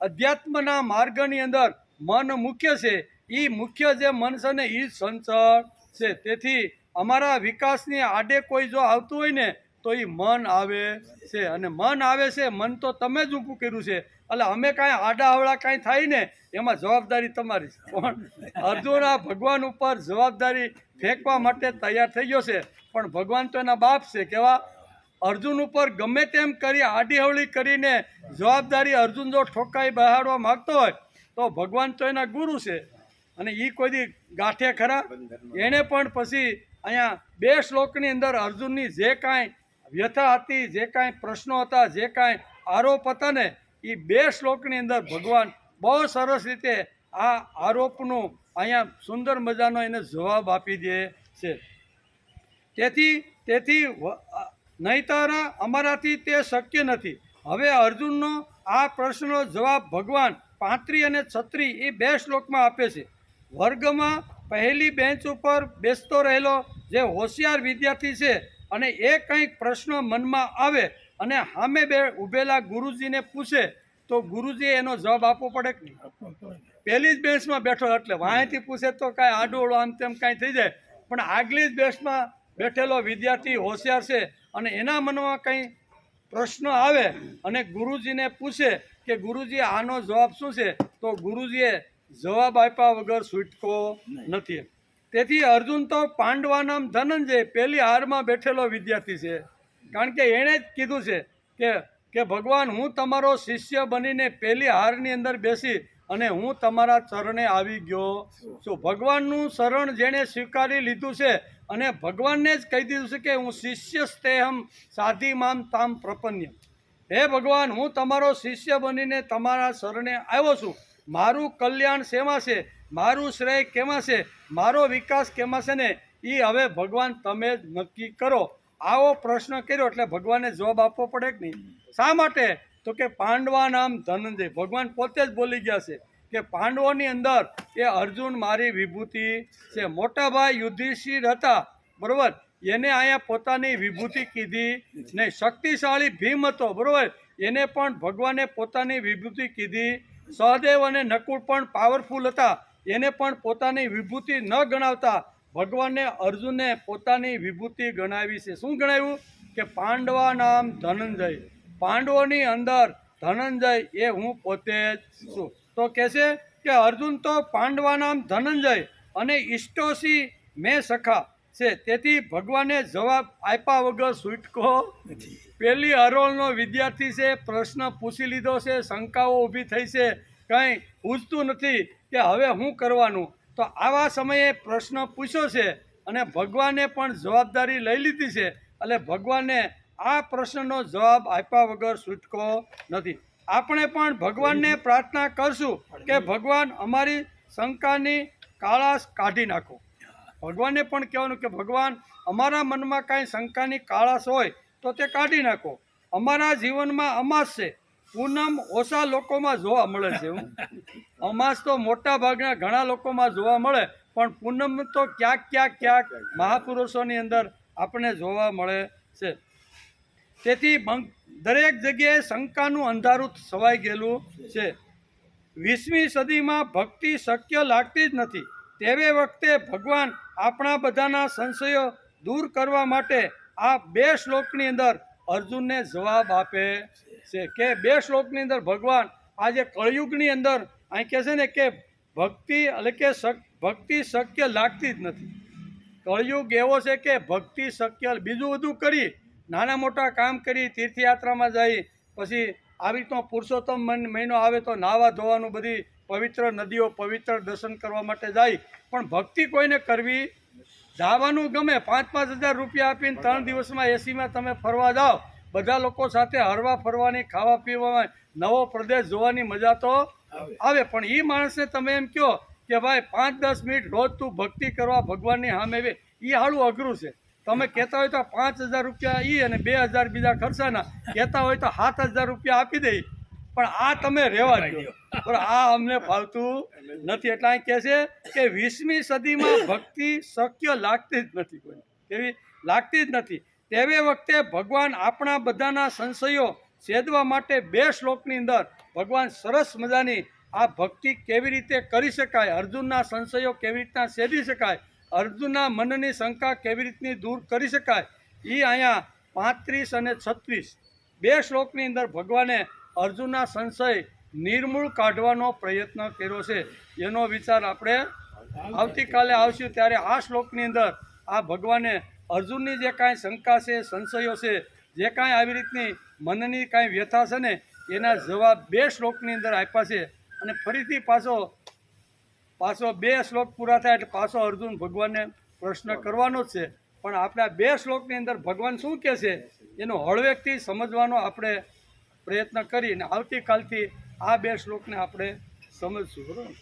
અધ્યાત્મના માર્ગની અંદર મન મુખ્ય છે. એ મુખ્ય જે મન છે ને એ સંચળ છે. તેથી અમારા વિકાસની આડે કોઈ જો આવતું હોય ને તો એ મન આવે છે, અને મન આવે છે, મન તો તમે જ ઊભું કર્યું છે. એટલે અમે કાંઈ આડાહવળા કાંઈ થાય ને એમાં જવાબદારી તમારી છે. પણ અર્જુન આ ભગવાન ઉપર જવાબદારી ફેંકવા માટે તૈયાર થઈ ગયો છે, પણ ભગવાન તો એના બાપ છે. કેવા? અર્જુન ઉપર ગમે તેમ કરી આડીહવળી કરીને જવાબદારી અર્જુન જો ઠોકાઈ બહાડવા માગતો હોય તો ભગવાન તો એના ગુરુ છે, અને એ કોઈ દી ગાંઠે ખરા? એણે પણ પછી અહીંયા 2 શ્લોકની અંદર અર્જુનની જે કાંઈ વ્યથા હતી, જે કાંઈ પ્રશ્નો હતા, જે કાંઈ આરોપ હતા ને એ 2 શ્લોકની અંદર ભગવાન બહુ સરસ રીતે આ આરોપનું અહીંયા સુંદર મજાનો એને જવાબ આપી દે છે. તેથી નહીંતર અમારાથી તે શક્ય નથી. હવે અર્જુનનો આ પ્રશ્નનો જવાબ ભગવાન 35 અને 36 એ 2 શ્લોકમાં આપે છે. વર્ગમાં પહેલી બેન્ચ ઉપર બેસતો રહેલો જે હોશિયાર વિદ્યાર્થી છે અને એ કંઈક પ્રશ્ન મનમાં આવે અને સામે ઊભેલા ગુરુજીને પૂછે તો ગુરુજીએ એનો જવાબ આપવો પડે કે નહીં? પહેલી જ બેન્ચમાં બેઠો એટલે વાંહેથી પૂછે તો કાંઈ આડોળો આમ તેમ કાંઈ થઈ જાય, પણ આગલી જ બેન્ચમાં બેઠેલો વિદ્યાર્થી હોશિયાર છે અને એના મનમાં કંઈ પ્રશ્ન આવે અને ગુરુજીને પૂછે કે ગુરુજી આનો જવાબ શું છે, તો ગુરુજીએ જવાબ આપ્યા વગર છૂટકો નથી. તેથી અર્જુન તો પાંડવાનામ ધનંજય પહેલી હારમાં બેઠેલો વિદ્યાર્થી છે, કારણ કે એણે જ કીધું છે કે ભગવાન હું તમારો શિષ્ય બનીને પહેલી હારની અંદર બેસી અને હું તમારા ચરણે આવી ગયો છું. ભગવાનનું શરણ જેણે સ્વીકારી લીધું છે અને ભગવાનને જ કહી દીધું છે કે હું શિષ્ય સ્તેહમ સાધી મામ તામ પ્રપન્યમ. હે ભગવાન, હું તમારો શિષ્ય બનીને તમારા શરણે આવ્યો છું. મારું કલ્યાણ શેમાં છે, મારું શ્રેય કેમાં છે, મારો વિકાસ કેમાં છે ને એ હવે ભગવાન તમે જ નક્કી કરો. આવો પ્રશ્ન કર્યો એટલે ભગવાને જવાબ આપવો પડે કે નહીં? શા માટે? તો કે પાંડવા નામ ધનંજય. ભગવાન પોતે જ બોલી ગયા છે કે પાંડવોની અંદર એ અર્જુન મારી વિભૂતિ છે. મોટા ભાઈ યુધિષ્ઠિર હતા, બરોબર, એને અહીંયા પોતાની વિભૂતિ કીધી નહીં. શક્તિશાળી ભીમ હતો, બરોબર, એને પણ ભગવાને પોતાની વિભૂતિ કીધી. સહદેવ અને નકુળ પણ પાવરફુલ હતા, એને પણ પોતાની વિભૂતિ ન ગણાવતા ભગવાને અર્જુનને પોતાની વિભૂતિ ગણાવી છે. શું ગણાવ્યું? કે પાંડવા નામ ધનંજય. પાંડવોની અંદર ધનંજય એ હું પોતે જ છું. તો કહે છે કે અર્જુન તો પાંડવા નામ ધનંજય અને ઈષ્ટોસી મેં સખા છે. તેથી ભગવાને જવાબ આપ્યા વગર છૂટકો નથી. પેલી હરોળનો વિદ્યાર્થી છે, પ્રશ્ન પૂછી લીધો છે, શંકાઓ ઊભી થઈ છે, કંઈ પૂછતું નથી કે હવે શું કરવાનું. તો આવા સમયે પ્રશ્ન પૂછ્યો છે અને ભગવાને પણ જવાબદારી લઈ લીધી છે, એટલે ભગવાને આ પ્રશ્નનો જવાબ આપ્યા વગર છૂટકો નથી. આપણે પણ ભગવાનને પ્રાર્થના કરશું કે ભગવાન અમારી શંકાની કાળાશ કાઢી નાખો. ભગવાનને પણ કહેવાનું કે ભગવાન અમારા મનમાં કાંઈ શંકાની કાળાશ હોય તો તે કાઢી નાખો. અમારા જીવનમાં અમાસ છે, પૂનમ ઓછા લોકોમાં જોવા મળે છે. અમાસ તો મોટા ભાગના ઘણા લોકોમાં જોવા મળે, પણ પૂનમ તો ક્યાંક મહાપુરુષોની અંદર આપણે જોવા મળે છે. તેથી દરેક જગ્યાએ શંકાનું અંધારું છવાઈ ગયેલું છે. 20મી સદીમાં ભક્તિ શક્ય લાગતી જ નથી. તેવે વખતે ભગવાન આપણા બધાના સંશયો દૂર કરવા માટે આ 2 શ્લોકની અંદર અર્જુનને જવાબ આપે છે. કે 2 શ્લોકની અંદર ભગવાન આજે કળયુગની અંદર અહીં કહે છે ને કે ભક્તિ એટલે કે ભક્તિ શક્ય લાગતી જ નથી. કળયુગ એવો છે કે ભક્તિ શક્ય, બીજું બધું કરી, નાના મોટા કામ કરી, તીર્થયાત્રામાં જઈ, પછી આવી રીતનો પુરુષોત્તમ મહિનો આવે તો નાવા ધોવાનું, બધી પવિત્ર નદીઓ, પવિત્ર દર્શન કરવા માટે જાય, પણ ભક્તિ કોઈને કરવી. જવાનું ગમે, 5-5 હજાર રૂપિયા આપીને 3 દિવસમાં એસીમાં તમે ફરવા જાઓ, બધા લોકો સાથે હરવા ફરવાની, ખાવા પીવામાં, નવો પ્રદેશ જોવાની મજા તો આવે, પણ એ માણસને તમે એમ કહો કે ભાઈ 5-10 મિનિટ રોજ તું ભક્તિ કરવા ભગવાનની સામે, એ હાલું અઘરું છે. તમે કહેતા હોય તો 5,000 રૂપિયા એ અને 2,000 બીજા ખર્ચાના, કહેતા હોય તો 7,000 રૂપિયા આપી દઈ, પણ આ તમે રહેવા દો. પણ આ અમને ફાવતું નથી. એટલે અહીં કહે છે કે 20મી સદીમાં ભક્તિ શક્ય લાગતી જ નથી, કોઈ એવી લાગતી જ નથી. તેવે વખતે ભગવાન આપણા બધાના સંશયો છેદવા માટે 2 શ્લોકની અંદર ભગવાન સરસ મજાની આ ભક્તિ કેવી રીતે કરી શકાય, અર્જુનના સંશયો કેવી રીતના છેદી શકાય, અર્જુનના મનની શંકા કેવી રીતની દૂર કરી શકાય, એ અહીંયા 35 અને 36 2 શ્લોકની અંદર ભગવાને અર્જુનના સંશય નિર્મૂળ કાઢવાનો પ્રયત્ન કર્યો છે. એનો વિચાર આપણે આવતીકાલે આવશું ત્યારે આ શ્લોકની અંદર આ ભગવાને અર્જુનની જે કાંઈ શંકા છે, સંશયો છે, જે કાંઈ આવી રીતની મનની કાંઈ વ્યથા છે ને એના જવાબ 2 શ્લોકની અંદર આપ્યા છે. અને ફરીથી પાછો 2 શ્લોક પૂરા થાય એટલે પાછો અર્જુન ભગવાનને પ્રશ્ન કરવાનો જ છે. પણ આપણે આ 2 શ્લોકની અંદર ભગવાન શું કહે છે એનો હળવેકથી સમજવાનો આપણે પ્રયત્ન કરીને આવતીકાલથી આ 2 શ્લોકને આપણે સમજશું, બરાબર.